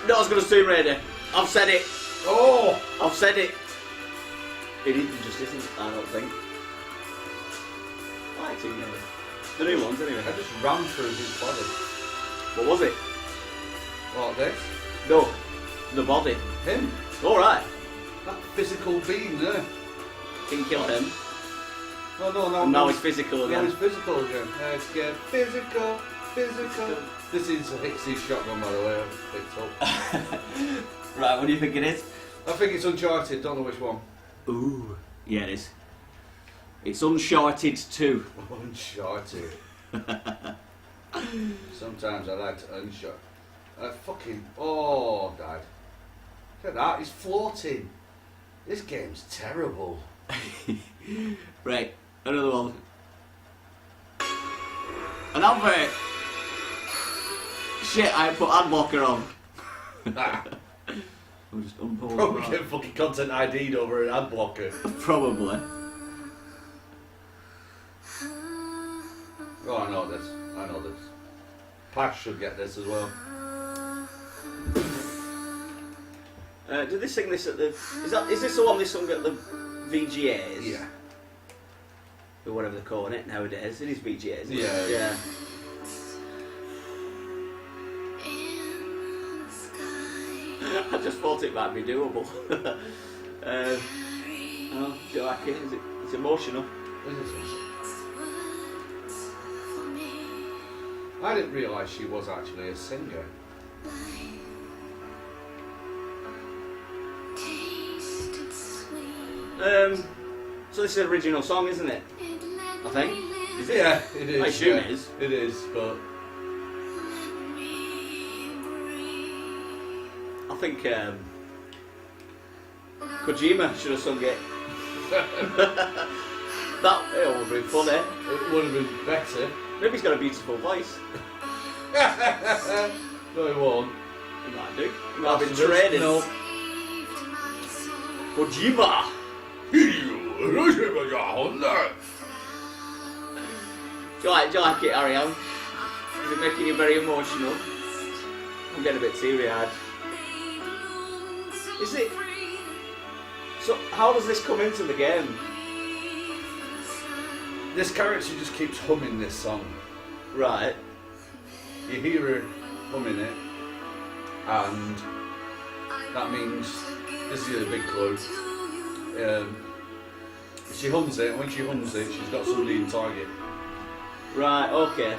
No, I was going to Tomb Raider. I've said it. Oh! I've said it. It just isn't, I don't think. I like Tomb Raider. The new ones, anyway. I just ran through his body. What was it? What, this? No, the body. Him. Alright. That physical being there. King killed him. No. And now he's physical Now again. he's physical again. Let's get physical. This is Hicks's shotgun, by the way, I've picked up. Right, what do you think it is? I think it's Uncharted, don't know which one. Ooh. Yeah, it is. It's Uncharted 2. Uncharted. Sometimes I like to unshot. Oh, died. Look at that, he's floating. This game's terrible. Right, another one. An advert. Shit, I put ad blocker on. Ah, We'll just unpause probably that. get fucking content ID'd over an ad blocker. Probably. Oh, I know this. Pash should get this as well. Did they sing this at the... Is this the one they sung at the VGAs? Yeah. Or whatever they're calling it nowadays. It is VGAs. Isn't Yeah, it? yeah. I just thought it might be doable. Oh, do you like it? It's emotional. Is this one? I didn't realise she was actually a singer. So this is an original song, isn't it? I think. Is it? Yeah, it is. I assume yeah. it is. It is, but I think Kojima should have sung it. That it would have been funny. it would have been better. Maybe he's got a beautiful voice. No, it won't. He might do. He might have been After this, training. no. Kojima! Do you like it, Ariane? Is it making you very emotional? I'm getting a bit teary-eyed. Is it? So, how does this come into the game? This character just keeps humming this song. Right. You hear her humming it, and that means this is a big clue. She hums it, and when she hums it, she's got somebody in target. Right, okay.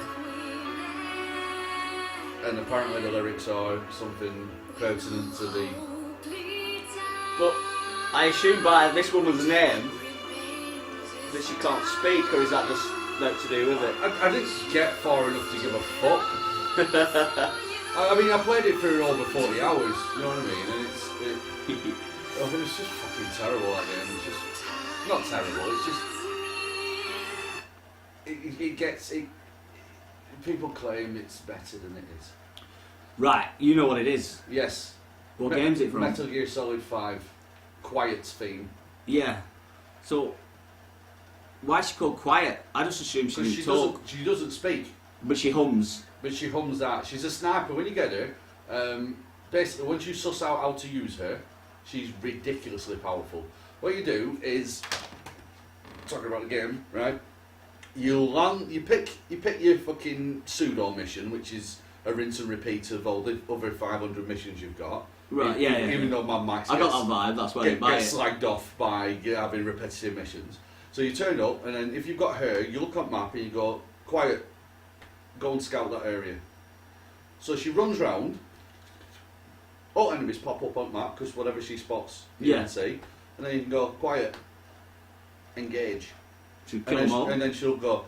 And apparently the lyrics are something pertinent to the. But I assume by this woman's name that she can't speak, or is that just nothing to do with it? I didn't get far enough to give a fuck. I mean, I played it for over 40 hours, you know what I mean? And it's just fucking terrible, that game. It's just. Not terrible, it's just. It gets. People claim it's better than it is. Right, you know what it is. Yes. What game's it from? Metal Gear Solid 5. Quiet's theme. Yeah. So, why is she called Quiet? I just assume she Because didn't talk. she doesn't speak. But she hums. But she hums that. She's a sniper. When you get her, basically, once you suss out how to use her, she's ridiculously powerful. What you do is, talking about the game, right? You pick your fucking pseudo mission, which is a rinse and repeat of all the other 500 missions you've got. Right, Even though Mad Max I got that vibe, that's why I didn't buy gets it. slagged off by having repetitive missions. So you turn up, and then if you've got her, you look on map and you go, quiet, go and scout that area. So she runs round, all enemies pop up on map, because whatever she spots, you can see. And then you can go, quiet, engage. She'll kill them all. And then she'll go,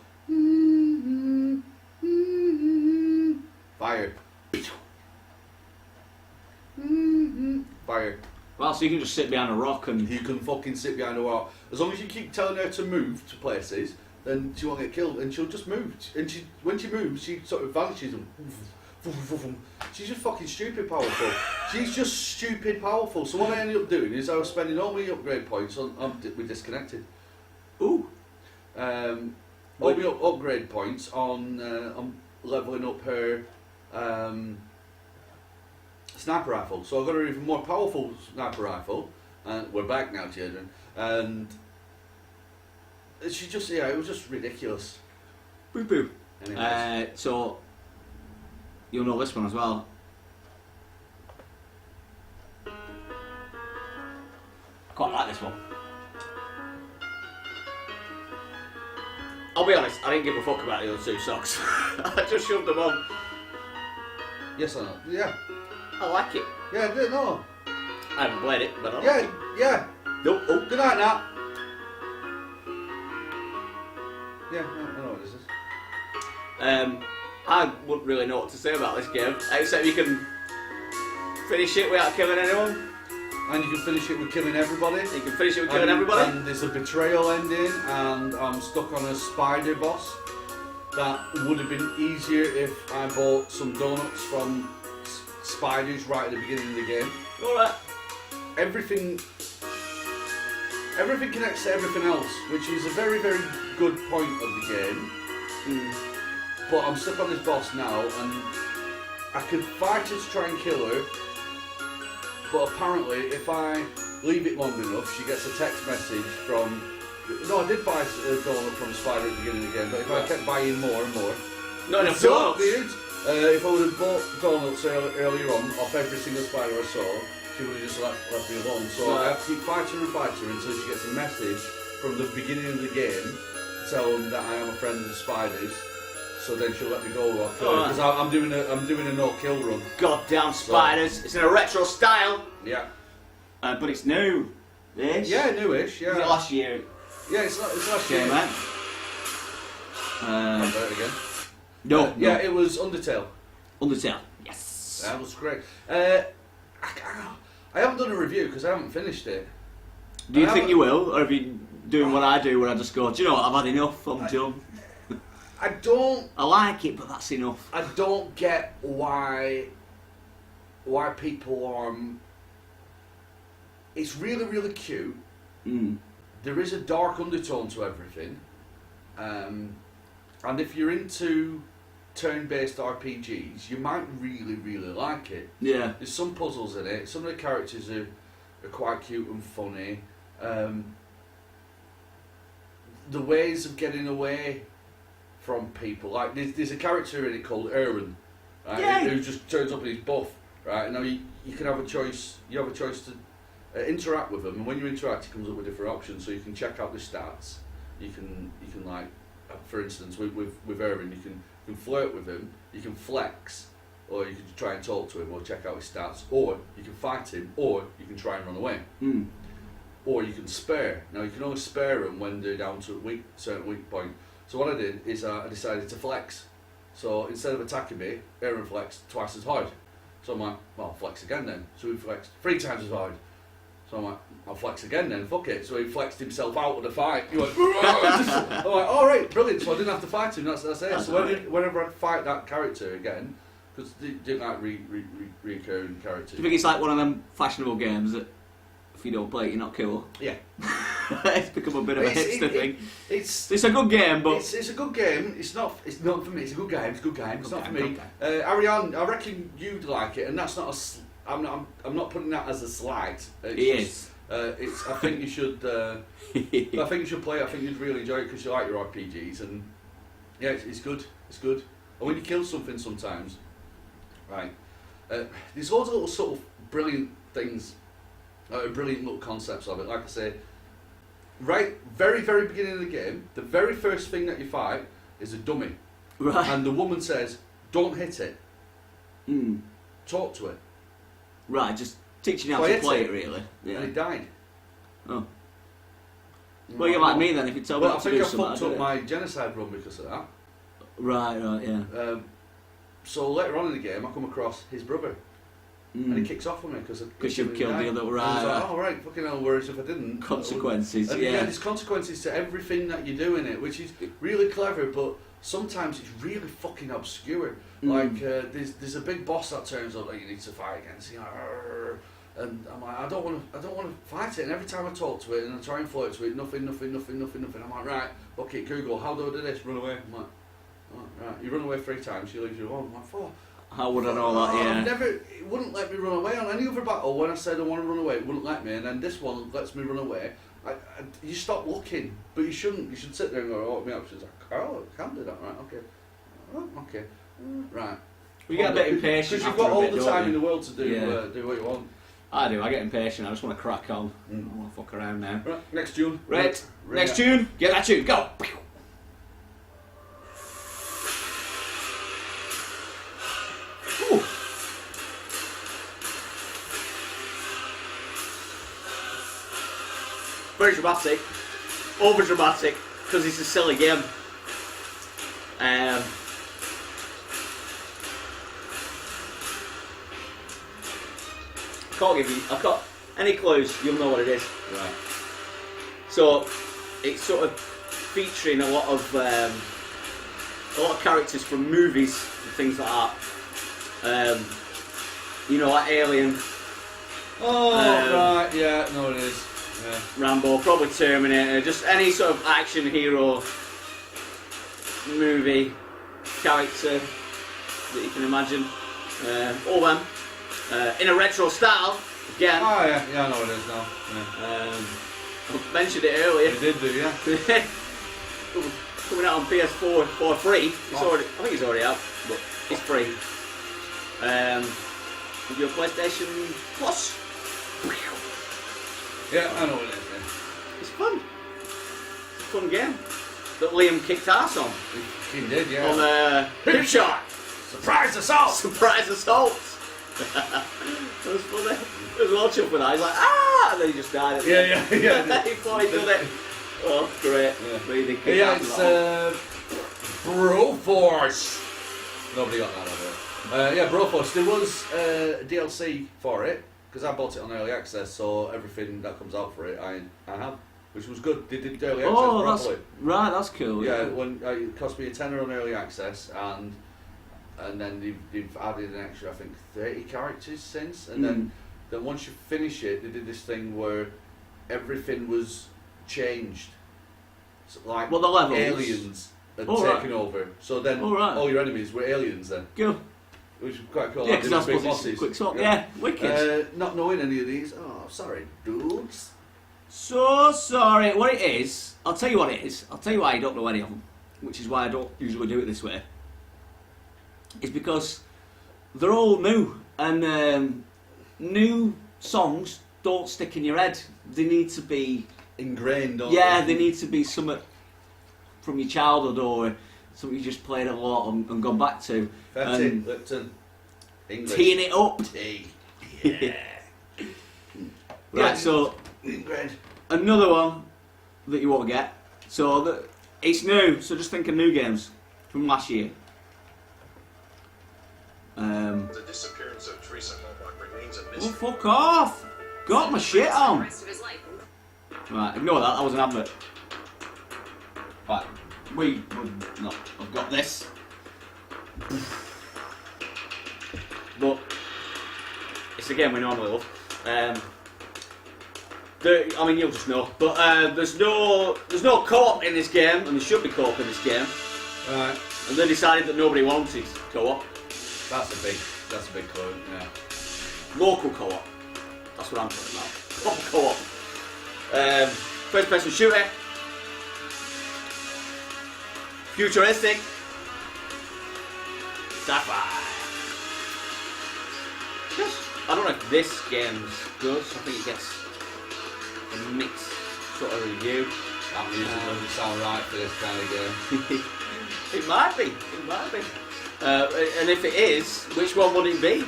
fire. Fire. Well, so you can just sit behind a rock and... You can fucking sit behind a wall. As long as you keep telling her to move to places, then she won't get killed, and she'll just move. And when she moves, she sort of vanishes. And she's just fucking stupid powerful. She's just stupid powerful. So what I ended up doing is I was spending all my upgrade points on we disconnected. Ooh. All my upgrade points on leveling up her sniper rifle. So I got her even more powerful sniper rifle. We're back now, children. And she just, it was just ridiculous. Boo boo. Anyways. So, you'll know this one as well. I quite like this one. I'll be honest, I didn't give a fuck about the other two socks. I just shoved them on. Yes or no? Yeah. I like it. Yeah, no. I haven't played it, but I like Yeah, it. yeah. Nope. Oh. Good night, Nat. Yeah, I know what this is. I wouldn't really know what to say about this game, except you can finish it without killing anyone. And you can finish it with killing everybody. You can finish it with killing everybody. And there's a betrayal ending, and I'm stuck on a spider boss. That would have been easier if I bought some donuts from spiders right at the beginning of the game. Alright. Everything connects to everything else, which is a very, very good point of the game. But I'm stuck on this boss now, and I could fight her to try and kill her, but apparently if I leave it long enough, she gets a text message from... No, I did buy a donut from a spider at the beginning of the game, but if I kept buying more and more... Not enough So, donuts. dude, if I would have bought donuts earlier on off every single spider I saw, she would have just left me alone. So I have to keep fighting until she gets a message from the beginning of the game to tell them that I am a friend of the spiders. So then she'll let me go because I'm doing a no-kill run. Goddamn spiders! It's in a retro style. Yeah. But it's new. Ish? Yeah, newish. Yeah. Was it last year? Yeah, it's last year. Came out. I'll do it again. No, Yeah, it was Undertale. Undertale. Yes. That was great. I haven't done a review because I haven't finished it. Do you think you will, or have you doing what I do, where I just go, do you know what? I've had enough. I'm done. I don't. I like it, but that's enough. I don't get why people are. It's really, really cute. Mm. There is a dark undertone to everything, and if you're into turn-based RPGs, you might really, really like it. Yeah. There's some puzzles in it. Some of the characters are quite cute and funny. The ways of getting away from people, like there's a character in it called Aaron, right, Yeah. who just turns up and he's buff, right? Now you can have a choice. You have a choice to interact with him, and when you interact, he comes up with different options. So you can check out the stats. You can like, for instance, with Aaron, you can flirt with him. You can flex, or you can try and talk to him, or check out his stats, or you can fight him, or you can try and run away. Mm. Or you can spare. Now you can only spare them when they're down to a certain weak point. So what I did is I decided to flex. So instead of attacking me, Aaron flexed twice as hard. So I'm like, well, I'll flex again then. So he flexed 3 times as hard. So I'm like, I'll flex again then, fuck it. So he flexed himself out of the fight. He went, I'm like, alright, brilliant. So I didn't have to fight him, that's it. That's So right. whenever I fight that character again, because they didn't like recurring characters. Do you think it's like one of them fashionable games that if you don't play it, you're not cool? Yeah. It's become a bit of a hipster thing. It's a good game, but it's a good game. It's not for me. It's a good game. It's a good game. It's not for me. Okay. Ariane, I reckon you'd like it, and that's not a. I'm not putting that as a slight. It is. It's. I think you should. I think you should play it. I think you'd really enjoy it because you like your RPGs, and yeah, it's good. It's good. And when you kill something, sometimes, right? There's loads of little sort of brilliant things, brilliant little concepts of it. Like I say, right, very beginning of the game, the very first thing that you fight is a dummy, Right. and the woman says, "Don't hit it. Mm. Talk to it." Right, just teaching you how Play to it. play it, really. And Yeah. it died. Oh. Well, you're like me then. If you tell me Well, I not to think do I something, fucked I do up it. my genocide run because of that. Right, yeah. So later on in the game, I come across his brother, and he Mm. kicks off on me because you've killed the other, And I was right. like, oh right, fucking hell. Whereas if I didn't, Consequences, and yeah. there's consequences to everything that you do in it, which is really clever, but sometimes it's really fucking obscure. Mm. Like there's a big boss that turns up that you need to fight against, you know, and I'm like, I don't want to fight it. And every time I talk to it and I try and flirt to it, nothing. I'm like, right, okay, Google, how do I do this? Run away. I'm like, oh, right, you run away 3 times, she leaves you alone. I'm like, 4. How would I know that? Yeah. It wouldn't let me run away on any other battle. When I said I want to run away, it wouldn't let me, and then this one lets me run away. You stop looking, but you shouldn't. You should sit there and go, oh, my options. Like, oh, I can do that, right? Okay, oh, okay, right. We get a bit impatient because you've after got a all bit, the don't time you? in the world to do Yeah. do what you want. I do. I get impatient. I just want to crack on. Mm. I want to fuck around now. Right, next tune. Right. Next tune. Get that tune. Go. Ooh. Very dramatic, over dramatic, because it's a silly game. Can't give you. I've got any clues. You'll know what it is. Right. So it's sort of featuring a lot of characters from movies and things like that. You know, like Alien, Oh, right. Yeah. No, it is. Yeah. Rambo, probably Terminator, just any sort of action hero movie character that you can imagine. All them in a retro style again. Oh yeah. Yeah. I know what it is now. Yeah. I mentioned it earlier. You did do, yeah. Coming out on PS4 for free. It's Oh. already, I think it's already out, but it's free. With your PlayStation Plus. Yeah, I know what it is. Yeah. It's fun. It's a fun game that Liam kicked ass on. He did, yeah. On Hip Shot. Surprise assault! Surprise Assault. It was funny. There was one chuff with that. He's like, ah! And then he just died. At the end. Yeah. He thought he'd done it. Oh, great. Yeah. Really kick Yeah, out it's that Broforce. Nobody got that over. Yeah, Broforce. There was DLC for it because I bought it on early access, so everything that comes out for it, I have, which was good. They did early access Oh, properly. that's cool. Yeah, when it cost me a tenner on early access, and then they've added an extra, I think, 30 characters since, and then once you finish it, they did this thing where everything was changed. So, like What, the levels? aliens had Oh, taken right. over. So then Oh, right. all your enemies were aliens then, Cool. which was quite cool. Yeah, Like, because they I were big suppose it's bosses. quick sort. Yeah, wicked. Not knowing any of these. Oh, sorry, dudes. So sorry. What it is, I'll tell you what it is. I'll tell you why I don't know any of them, which is why I don't usually do it this way. It's because they're all new, and new songs don't stick in your head. They need to be, Ingrained on. they need to be something from your childhood or something you just played a lot and gone back to. Fetty, Lipton, English. Teeing it up. Tea. Yeah. Right, so Ingrained. another one that you won't get. So it's new, so just think of new games from last year. The disappearance of Teresa Halbach remains a Oh, mystery. fuck off! Got my shit The on! rest of his life. Right, ignore that, that was an advert. Right, no, I've got this. But, it's a game we normally love. You'll just know. But there's no co-op in this game, and there should be co-op in this game. Right. And they decided that nobody wanted co-op. That's a big clue. Yeah. Local co-op. That's what I'm talking about. Proper co-op. First person shooter. Futuristic. Sci-fi. I don't know if this game's good. I think it gets a mixed sort of review. That music doesn't sound right for this kind of game. It might be. And if it is, which one would it be?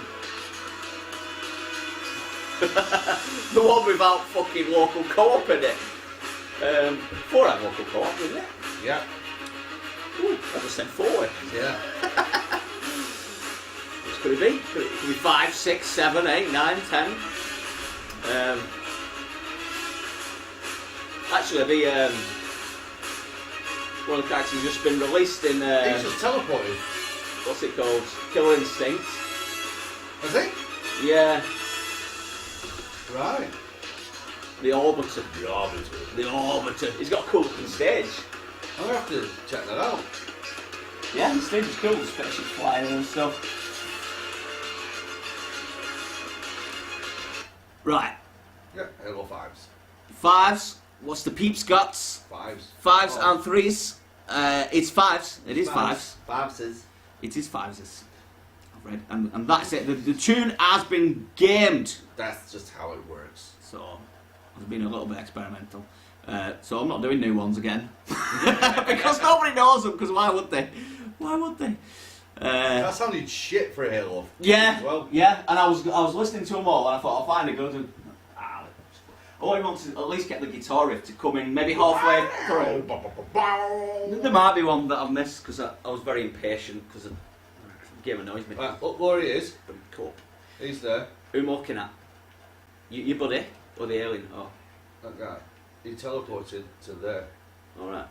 The one without fucking local co-op in it. 4 had local co-op, didn't it? Yeah. Ooh, I just said 4. Yeah. Which could it be? Could it be 5, 6, 7, 8, 9, 10? Actually, one of the characters has just been released in. He's just teleported. What's it called? Killer Instinct. Has he? Yeah, Right. the Orbiter. The Arbiter. The Orbiter. He's got a cool looking stage. I'm gonna have to check that out. Yeah, the stage is cool. The spaceship flying and stuff. Right. Yeah. Halo 5s. 5s. What's the peeps got? 5s. 5s Oh. and 3s. It's 5s. It is 5s. 5s. It is 5s. I've read. And that's it. The tune has been gamed. That's just how it works. So, I've been a little bit experimental. So I'm not doing new ones again. Because nobody knows them, because why would they? Why would they? That sounded shit for a Halo. Yeah, As well. yeah, and I was listening to them all, and I thought I'll find a good one. I want to at least get the guitar riff to come in, maybe halfway through. There might be one that I've missed because I was very impatient because the game annoys me. Right, look where he is. But cool. He's there. Who am I looking at? Your buddy or the alien? Oh, That guy. He teleported to there. all right.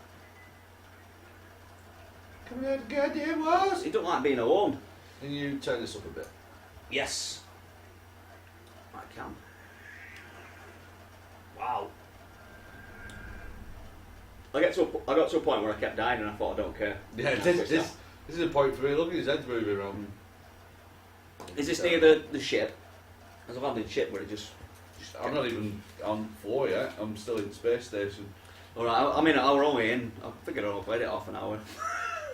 Come here, the goddamn was. He don't like being alone. Can you turn this up a bit? Yes. I can. Wow. I got to a point where I kept dying and I thought I don't care. Yeah, this is a point for me. Look at his head moving around. Is this near the ship? There's a landing ship where it just I'm not even on floor yet. I'm still in space station. Alright, I mean, I were only in. I figured I'd played it half an hour.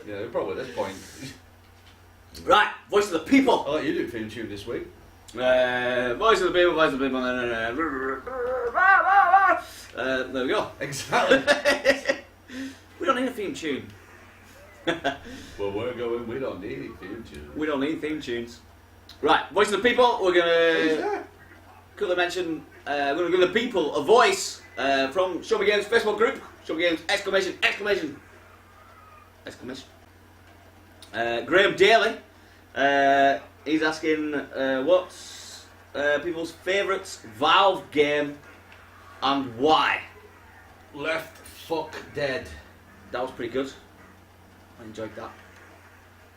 Yeah, probably at this point. Right, voice of the people. I'll let you do theme tune this week. Voice of the people, voice of the people. There we go. Exactly. We don't need a theme tune. Well, we're going. We don't need any theme tune. We don't need theme tunes. Right, voice of the people. We're Who's gonna there? quickly mention. We're gonna give the people a voice from Show Me Games Facebook group. Show Me Games exclamation exclamation exclamation. Graham Daly. He's asking what's people's favourite Valve game and why. Left fuck dead. That was pretty good. I enjoyed that.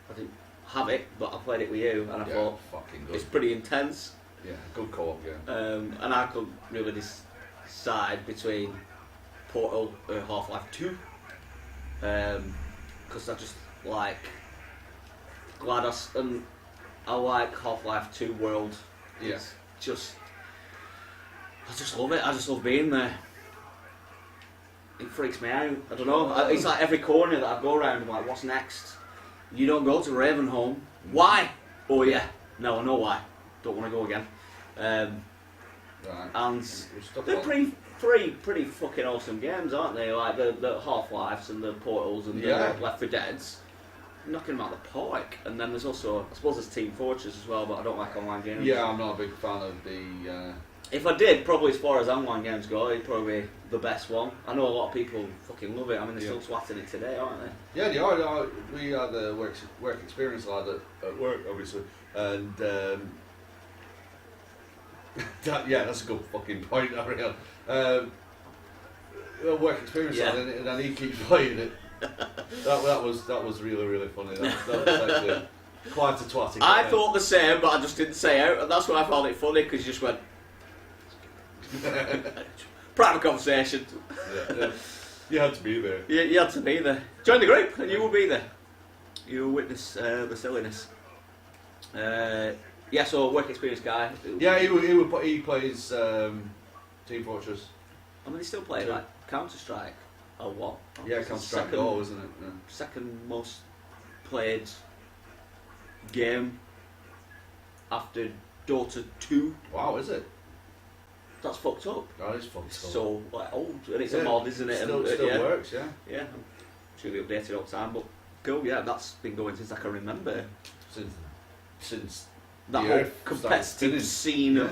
I didn't have it, but I played it with you, and I thought fucking it's good. pretty intense. Yeah, good co-op game. And I couldn't really decide between Portal or Half-Life 2, because I just like GLaDOS, and I like Half-Life 2 world. Yeah. It's just, I just love it. I just love being there. It freaks me out. I don't know. It's like every corner that I go around, I'm like, what's next? You don't go to Ravenholm. Why? Oh yeah. No, I know why. Don't want to go again. Right. And Stuff they're on. pretty fucking awesome games, aren't they? Like the Half-Lives and the Portals and the Left 4 Deads. Knocking them out the park. And then there's also, I suppose there's Team Fortress as well, but I don't like online games. Yeah, I'm not a big fan of the. If I did, probably as far as online games go, it'd probably be the best one. I know a lot of people fucking love it. I mean, they're still swatting it today, aren't they? Yeah, they are. We had the work experience lad at work, obviously, and that's a good fucking point, Ariel. Work experience lad, and then he keeps playing it. that was really funny. That was actually quite a twatty. I thought the same, but I just didn't say out, and that's why I found it funny, because you just went private conversation. Yeah. You had to be there. You had to be there. Join the group, and you will be there. You will witness the silliness. So work experience guy. Yeah, he plays Team Fortress. I mean, they still play like Counter Strike. Oh, what? Yeah, Counter Strike Go, isn't it? Yeah. Second most played game after Dota 2. Wow, is it? That's fucked up. That is fucked up. So like old, and it's a mod, isn't it? Still And, works, yeah. Yeah, I'm sure they update it all the time, but cool. Yeah, that's been going since I can remember. Since That the whole Earth started competitive spinning. scene of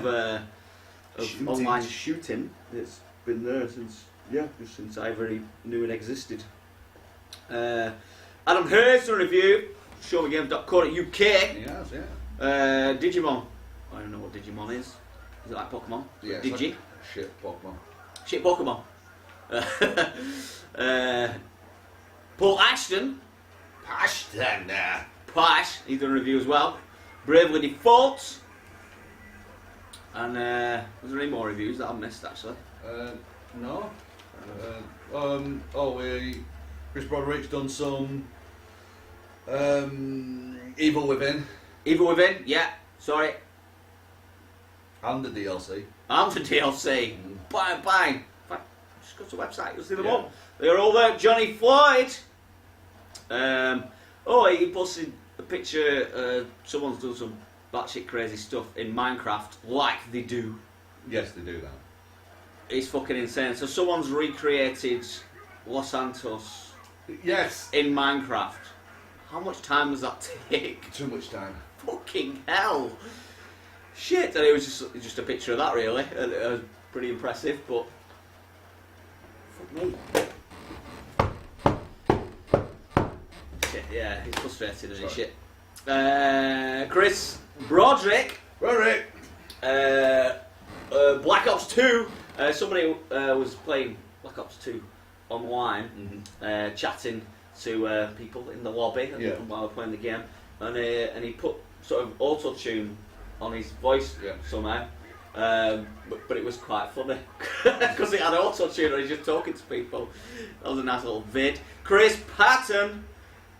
Shooting. online shooting. It's been there since just since I very knew it existed. Adam Hurst a review. ShowMeGames.co.uk. He has, yeah. Digimon. I don't know what Digimon is. Is it like Pokemon? Yeah, it's Digi? like shit Pokemon. Shit Pokemon. Paul Ashton. Pash. He's done a review as well. Bravely Default. And was there any more reviews that I missed actually? No. Chris Broderick's done some Evil Within Evil Within, yeah. Sorry. and the DLC. And the DLC. Bang, bang. In fact, just go to the website, you'll see them Yeah. all. They're all there. Johnny Floyd. He posted a picture. Someone's done some batshit crazy stuff in Minecraft, like they do. Yes, they do that. It's fucking insane. So someone's recreated Los Santos Yes. in Minecraft. How much time does that take? Too much time. Fucking hell. Shit. And it was just a picture of that really. And it was pretty impressive, but fuck me. Shit, yeah, it's frustrating, isn't it? Shit. Chris Broderick. Broderick. Black Ops 2. Somebody was playing Black Ops 2 online, chatting to people in the lobby while we were playing the game, and he put sort of auto tune on his voice somehow, but it was quite funny because it had auto tune and he's just talking to people. That was a nice little vid. Chris Patton.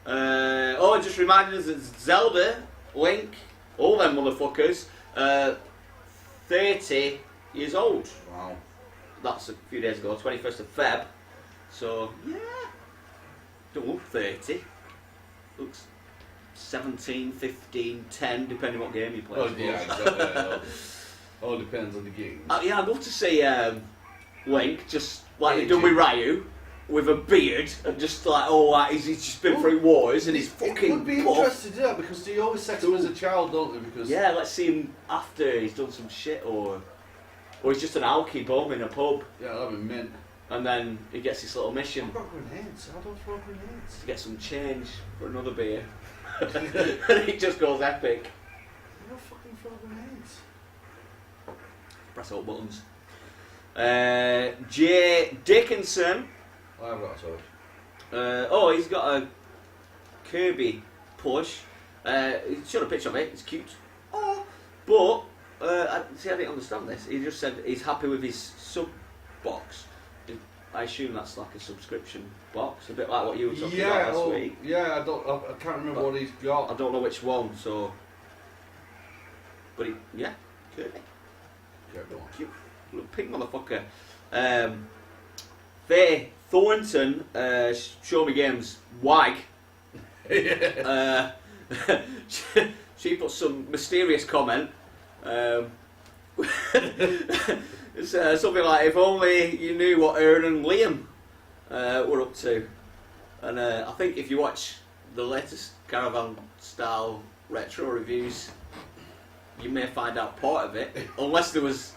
It just reminded us that Zelda, Link, all them motherfuckers, 30 years old. Wow. That's a few days ago, 21st of Feb. So, yeah. Don't look 30. Looks 17, 15, 10, depending what game you play. I Oh, suppose. yeah, exactly. All depends on the game. I'd love to see Link, just like they've done with Ryu. with a beard and just like, he's just been through wars and he's fucking. It would be buff. interesting to do that because they always sex him as a child, don't they? Because Yeah, let's see him after he's done some shit or he's just an alky bum in a pub yeah, that'd be mint. and then he gets this little mission I've got grenades. I don't throw grenades. to get some change for another beer. And it just goes epic. I don't fucking throw grenades. Press all buttons. Jay Dickinson. I haven't got a torch. He's got a Kirby plush. He showed a picture of it. It's cute. But I didn't understand this. He just said he's happy with his sub box. I assume that's like a subscription box, a bit like what you were talking about last week. Yeah, I can't remember what he's got. I don't know which one, so. But Kirby. Kirby one. Cute little pink motherfucker. Faye Thornton, Show Me Games wag. She put some mysterious comment. It's something like, if only you knew what Aaron and Liam were up to. And I think if you watch the latest Caravan style retro reviews, you may find out part of it, unless there was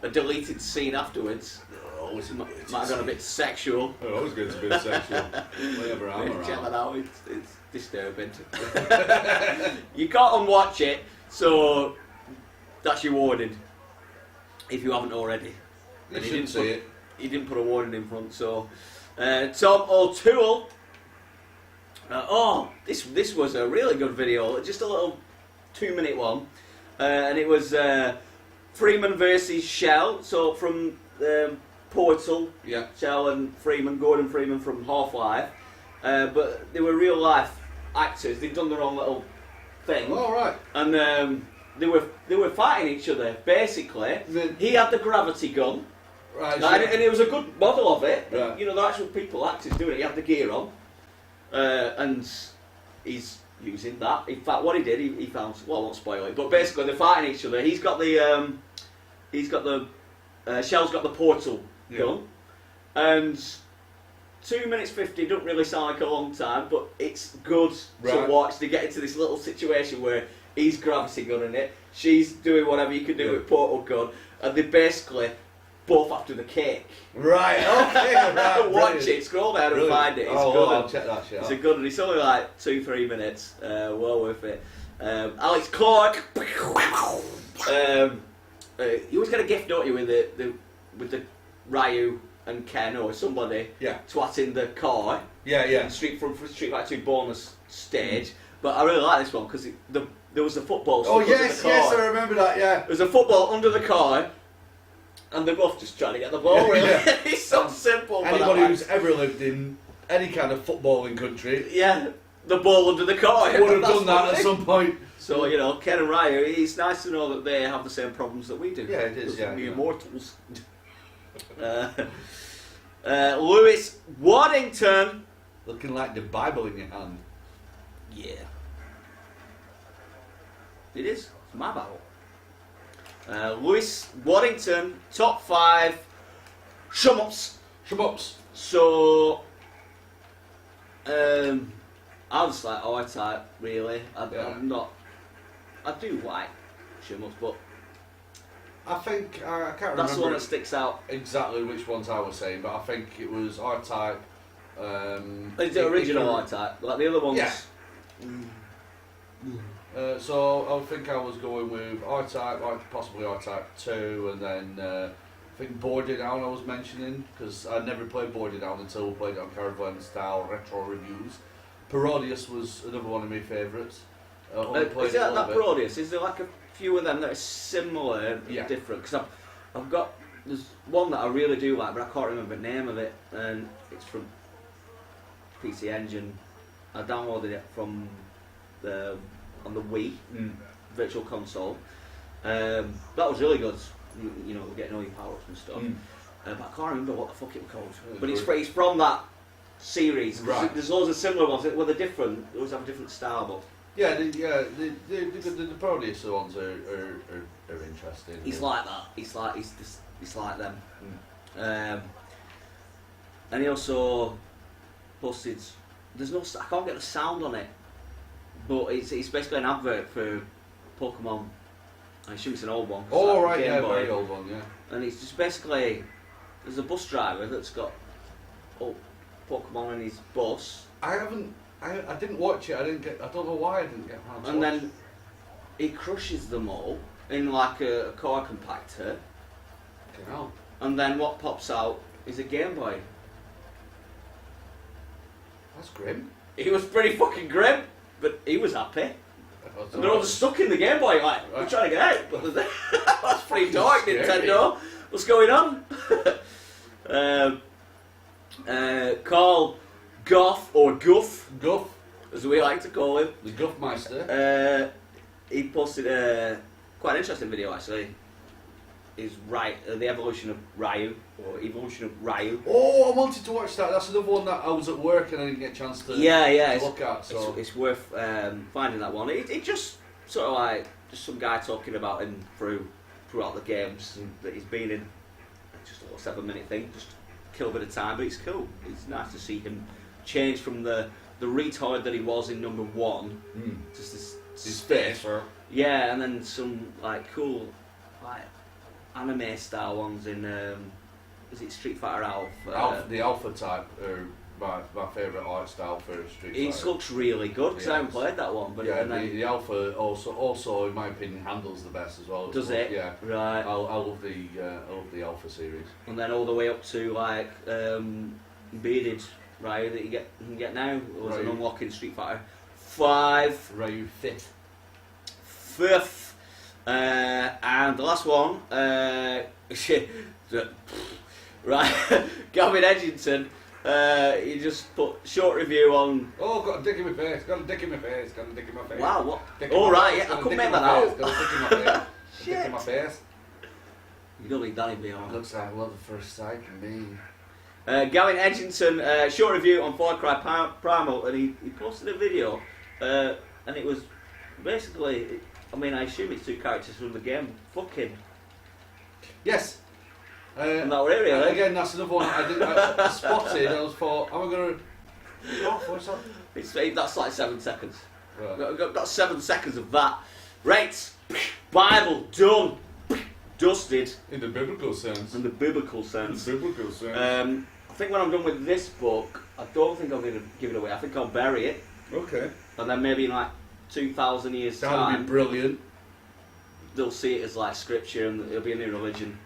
a deleted scene afterwards. Always Might have gone a bit sexual. It always gets a bit sexual. Whenever I'm Check that around. out, it's disturbing. You can't unwatch it, so that's your warning. If you haven't already. You And shouldn't see it. He didn't put a warning in front, so. Tom O'Toole. This was a really good video, just a little 2-minute one. And it was Freeman versus Shell, so from Portal, Yeah. Shell and Freeman, Gordon Freeman from Half-Life. But they were real life actors, they'd done their own little thing. All right. And they were fighting each other, basically. He had the gravity gun, Right. and it was a good model of it. Right. You know, the actual people actors doing it, he had the gear on. And he's using that. In fact, what he did, he found, well, I won't spoil it, but basically they're fighting each other. He's got the Shell's got the portal gun, and 2 minutes 50 doesn't really sound like a long time, but it's good to watch. They get into this little situation where he's gravity gunning it, she's doing whatever you can do with portal gun, and they basically both after the cake. Right, okay, right. Watch it, scroll down and find it. It's good. I'll check that shit It's out. a good one. It's only like 2-3 minutes. Well worth it. Alex Clark. You always get a gift, don't you, with the Ryu and Ken or somebody Yeah. twatting the car. Yeah. Street Fighter 2 bonus stage. But I really like this one because there was a football. Oh stuck under yes, the car. yes, I remember that. Yeah. There's a football under the car, and they're both just trying to get the ball. Really, Yeah. it's so simple. but I Anybody like who's ever lived in any kind of footballing country Yeah, the ball under the car. would have That's done that funny. at some point. So, you know, Ken and Ryu, it's nice to know that they have the same problems that we do. Yeah, it is, Because yeah, we're yeah. immortals. Lewis Waddington. Looking like the Bible in your hand. Yeah. It is. It's my Bible. Lewis Waddington, top 5 shum-ups. Shabups. So, I was like R-Type, really. I'm not. I do like shum-ups, but I think I can't that's the one remember that sticks out. exactly which ones I was saying, but I think it was R-Type. It's the original R-Type, like the other ones. Yeah. So I think I was going with R-Type, possibly R-Type 2, and then I think Boarded Down I was mentioning, because I never played Boarded Down until we played it on Caravan Style Retro Reviews. Parodius was another one of my favourites. Only played Is it a that little bit. Parodius? Is there like a few of them that are similar, Yeah. different? Because I've got, there's one that I really do like, but I can't remember the name of it, and it's from PC Engine. I downloaded it from on the Wii Virtual Console. That was really good. You know, getting all your power-ups and stuff. But I can't remember what the fuck it was called. But it's from that series. Right. There's loads of similar ones. Well, they're different. They always have a different style, but Yeah, the Parodius ones are interesting. he's like that. He's like them. And he also posted. There's no. I can't get the sound on it, but it's basically an advert for Pokemon. I assume it's an old one. Oh, like right, Game yeah, Boy. very old one, yeah. And it's just basically there's a bus driver that's got Pokemon in his bus, I didn't watch it. I don't know why I didn't get around to and watch then he crushes them all in like a car compactor. it. Fucking hell. And then what pops out is a Game Boy. That's grim. He was pretty fucking grim, but he was happy. That's And they're all just stuck in the Game Boy, like, we're Right. trying to get out. But that's pretty Fucking dark, scary. Nintendo. What's going on? Carl Goff, or Guff, Guff, as we like to call him, the Guffmeister. he posted quite an interesting video, actually. Is the evolution of Ryu, or evolution of Ryu. Oh, I wanted to watch that. That's another one that I was at work and I didn't get a chance to Yeah, to look at. So it's worth finding that one. It just sort of like just some guy talking about him throughout the games that he's been in. Just a little 7-minute thing, just kill a bit of time, but it's cool. It's nice to see him change from the retard that he was in number 1, just this his face. yeah, and then some like cool like anime style ones in is it Street Fighter Alpha? The Alpha type are my favourite art style for Street It Fighter. looks really good because I haven't played that one, but Yeah, and then, the Alpha also in my opinion handles the best as well. does it? Yeah. Right. I love the Alpha series. And then all the way up to like bearded Ryu that you can get now was an Ryu. unlock in Street Fighter 5, Ryu Fit. 5th, and the last one, right, Gavin Edgington. He just put short review on. Oh, got a dick in my face. Got a dick in my face. Got a dick in my face. Wow, what? Dick in All my right, face, yeah, I got a couldn't dick make in that my out. face, got a dick in my face. A dick in my face. You don't need Danny beyond. Looks like what the first sight can be. Gavin Edgington, short review on Far Cry Primal, and he posted a video, and it was basically, I mean, I assume it's 2 characters from the game. Fucking. Yes. And that were it, really. Again, that's another one I spotted. I was thought, am I gonna? Oh, what's that? That's like 7 seconds. Right. Got 7 seconds of that. Right, Bible done, dusted, In the biblical sense. in the biblical sense. biblical sense. I think when I'm done with this book, I don't think I'm going to give it away. I think I'll bury it, Okay. and then maybe in like 2,000 years' That would time, be brilliant. they'll see it as like scripture, and it'll be a new religion.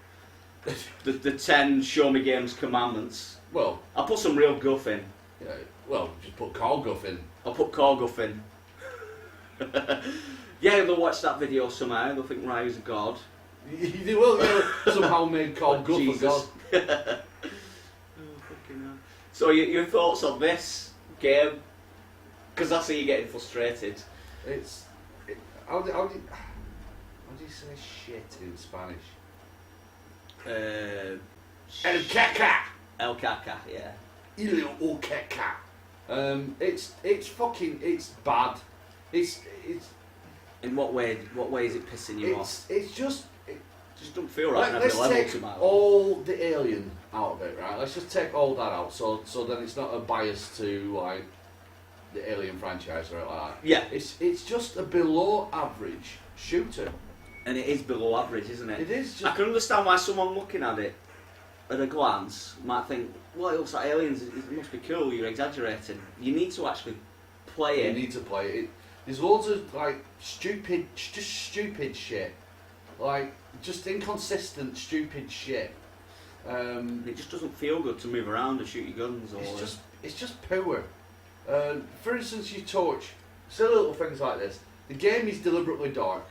The 10 Show Me Games commandments. Well, I'll put some real guff in. yeah. Well, just put Carl Guff in. I'll put core guff in. Yeah, they'll watch that video somehow. They'll think Ryu's a god. They will, somehow made Carl Like Guff a Jesus. god. Oh, fucking hell. So your thoughts on this game? Because I see you getting frustrated. How do you say shit in Spanish? El caca. El Caca, yeah. El caca. It's bad. It's In what way is it pissing you off? it's just. Just don't feel right Let's having a level take tomorrow. all the alien out of it, right? Let's just take all that out, so then it's not a bias to like the Alien franchise or anything like that. Yeah, It's just a below average shooter. and it is below average, isn't it? It is I just. can understand why someone looking at it at a glance might think, well, it looks like aliens, it must be cool, you're exaggerating. You need to actually play You it. need to play it. There's loads of like stupid shit, like just inconsistent stupid shit. It just doesn't feel good to move around and shoot your guns. Or It's just poor. For instance, your torch. Silly little things like this. The game is deliberately dark,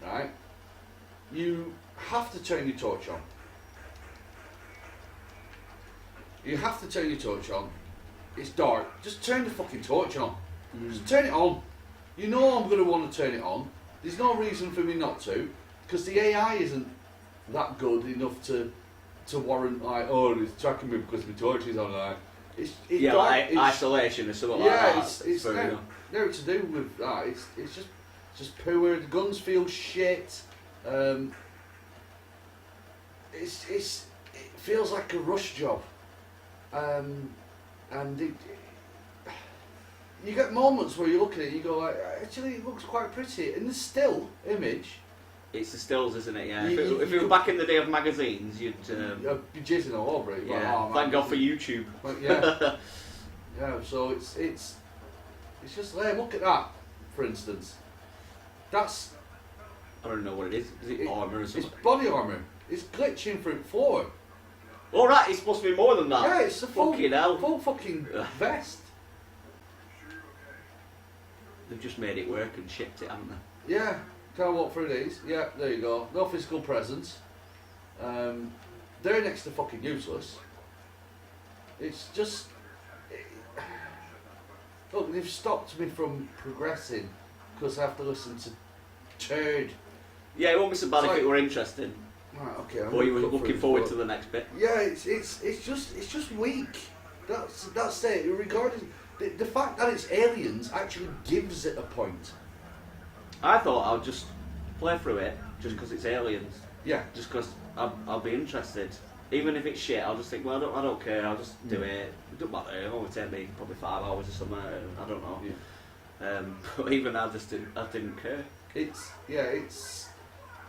right? You have to turn your torch on. You have to turn your torch on. It's dark. Just turn the fucking torch on. Just turn it on. You know I'm going to want to turn it on. There's no reason for me not to, because the AI isn't that good enough to warrant like, oh, it's tracking me because my torch is on. Like, it's yeah, dark, like isolation or something like that. it's fair no, enough. no to do with that. It's just poor. The guns feel shit. It feels like a rush job. And you get moments where you look at it, you go like, actually, it looks quite pretty. In the still image, It's the stills, isn't it? Yeah. You- If it were back in the day of magazines, you'd. you'd be jizzing all over it. Yeah. Like, oh, Thank man. God for YouTube. But yeah, yeah. So it's just there. Look at that, for instance. That's I don't know what it is. Is it armour or it's something? body armour. It's glitching through the floor. All right, it's supposed to be more than that. Yeah, it's a full Fucking hell. full fucking vest. They've just made it work and shipped it, haven't they? Yeah, can I walk through these? Yeah, there you go. No physical presence. They're next to fucking useless. It's just. Look, they've stopped me from progressing because I have to listen to turd. Yeah, it won't be so bad It's if like- it were interesting. Right, okay. I'm Or you gonna were go looking through forward this, to the next bit. but- Yeah, it's just weak. That's it. Regarding the fact that it's aliens actually gives it a point. I thought I'll just play through it just because it's aliens. Yeah. Just because I'll be interested. Even if it's shit, I'll just think, well, I don't care. I'll just do it. It doesn't matter. It'll only take me probably 5 hours or something. I don't know. Yeah. But even I didn't care. It's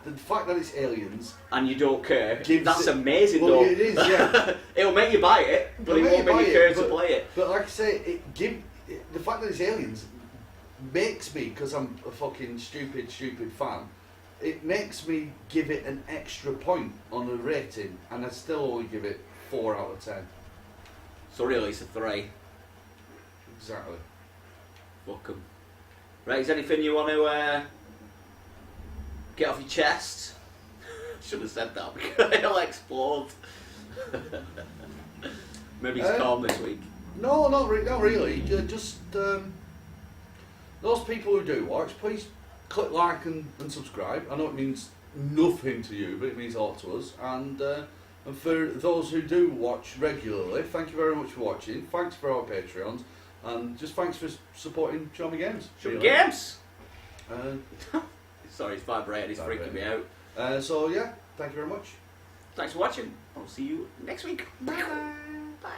the fact that it's aliens. And you don't care. Gives That's it- amazing, Well, though. it is, yeah. It'll make you buy it, but it won't make you care to play it. But like I say, the fact that it's aliens makes me, because I'm a fucking stupid fan, it makes me give it an extra point on the rating, and I still only give it 4 out of 10. So really, it's a 3. Exactly. Fuck 'em. Right, is there anything you want to get off your chest? Should have said that because it'll explode. Maybe it's calm this week. No, not really. Just those people who do watch, please click like and subscribe. I know it means nothing to you, but it means a lot to us. And for those who do watch regularly, thank you very much for watching. Thanks for our Patreons, and just thanks for supporting Show Me Games. Show me really. games! Uh, Sorry, it's vibrating, it's freaking me out. so yeah, thank you very much. Thanks for watching. I'll see you next week. Bye. Bye.